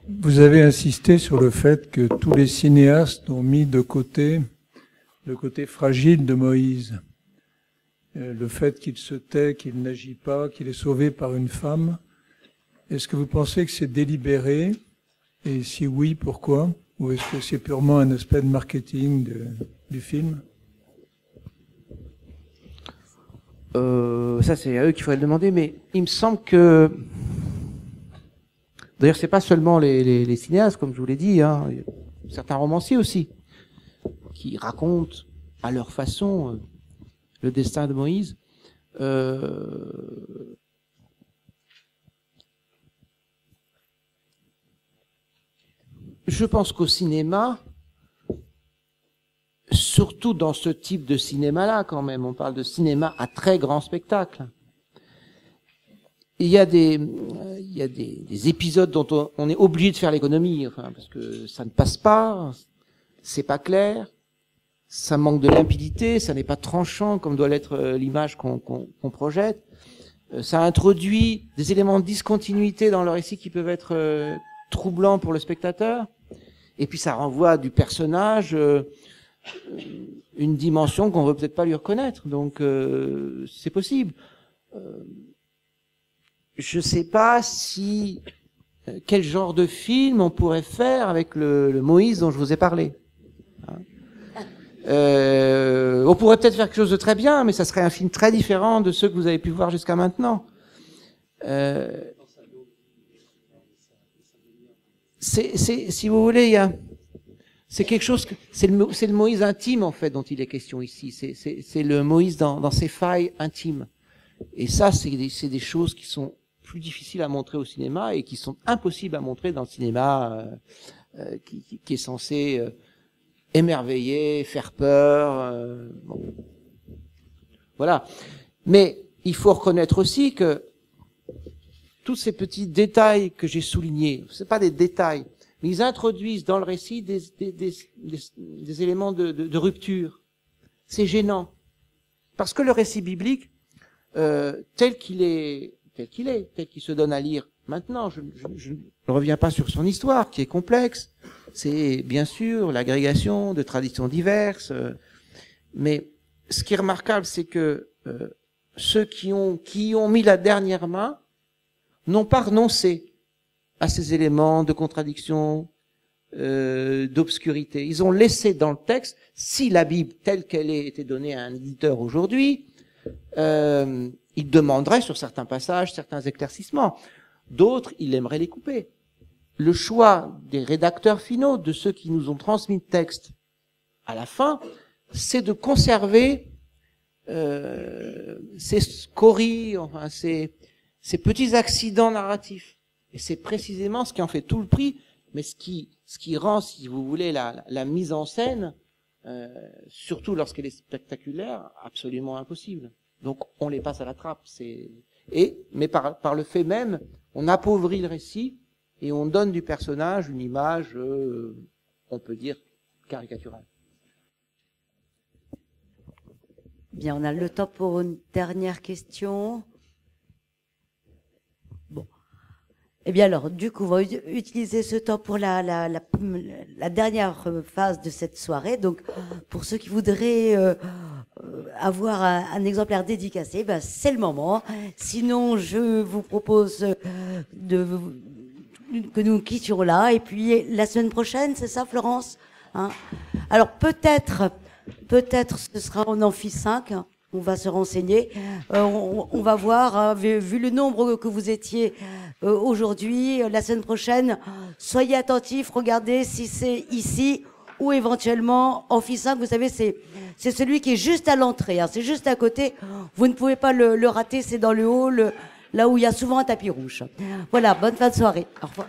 Vous avez insisté sur le fait que tous les cinéastes ont mis de côté le côté fragile de Moïse. le fait qu'il se tait, qu'il n'agit pas, qu'il est sauvé par une femme, est-ce que vous pensez que c'est délibéré? Et si oui, pourquoi? Ou est-ce que c'est purement un aspect de marketing du film? Ça, c'est à eux qu'il faudrait le demander, mais il me semble que... D'ailleurs, c'est pas seulement les cinéastes, comme je vous l'ai dit, hein. Il y a certains romanciers aussi, qui racontent à leur façon le destin de Moïse. Je pense qu'au cinéma, surtout dans ce type de cinéma-là, quand même, on parle de cinéma à très grand spectacle. Il y a des épisodes dont on est obligé de faire l'économie, enfin, parce que ça ne passe pas, c'est pas clair, ça manque de limpidité, ça n'est pas tranchant comme doit l'être l'image qu'on projette. Ça introduit des éléments de discontinuité dans le récit qui peuvent être troublants pour le spectateur. Et puis ça renvoie du personnage une dimension qu'on veut peut-être pas lui reconnaître. Donc c'est possible. Je sais pas si quel genre de film on pourrait faire avec le Moïse dont je vous ai parlé. On pourrait peut-être faire quelque chose de très bien, mais ça serait un film très différent de ceux que vous avez pu voir jusqu'à maintenant. Si vous voulez, c'est quelque chose c'est le Moïse intime en fait dont il est question ici. C'est le Moïse dans ses failles intimes. Et ça, c'est des choses qui sont plus difficiles à montrer au cinéma et qui sont impossibles à montrer dans le cinéma qui est censé émerveiller, faire peur. Bon. Voilà. Mais il faut reconnaître aussi que tous ces petits détails que j'ai soulignés, c'est pas des détails, mais ils introduisent dans le récit des éléments de rupture. C'est gênant. Parce que le récit biblique, tel qu'il se donne à lire maintenant, je ne reviens pas sur son histoire, qui est complexe. C'est bien sûr l'agrégation de traditions diverses, mais ce qui est remarquable, c'est que ceux qui ont mis la dernière main n'ont pas renoncé à ces éléments de contradiction, d'obscurité. Ils ont laissé dans le texte, si la Bible telle qu'elle est était donnée à un éditeur aujourd'hui, il demanderait sur certains passages certains éclaircissements. D'autres, il aimerait les couper. Le choix des rédacteurs finaux, de ceux qui nous ont transmis le texte à la fin, c'est de conserver ces scories, enfin ces petits accidents narratifs. Et c'est précisément ce qui en fait tout le prix, mais ce qui rend, si vous voulez, la mise en scène, surtout lorsqu'elle est spectaculaire, absolument impossible. Donc on les passe à la trappe. Mais par le fait même, on appauvrit le récit et on donne du personnage une image, on peut dire, caricaturale. Bien, on a le temps pour une dernière question. Bon. Eh bien alors, du coup, on va utiliser ce temps pour la dernière phase de cette soirée. Donc, pour ceux qui voudraient avoir un exemplaire dédicacé, ben, c'est le moment. Sinon, je vous propose que nous quittions là. Et puis, la semaine prochaine, c'est ça, Florence, hein? Alors, peut-être ce sera en amphi 5. On va se renseigner. On va voir, vu le nombre que vous étiez aujourd'hui, la semaine prochaine, soyez attentifs, regardez si c'est ici ou éventuellement amphi 5. Vous savez, c'est celui qui est juste à l'entrée, hein, c'est juste à côté. Vous ne pouvez pas le rater, c'est dans le hall, là où il y a souvent un tapis rouge. Voilà, bonne fin de soirée. Au revoir.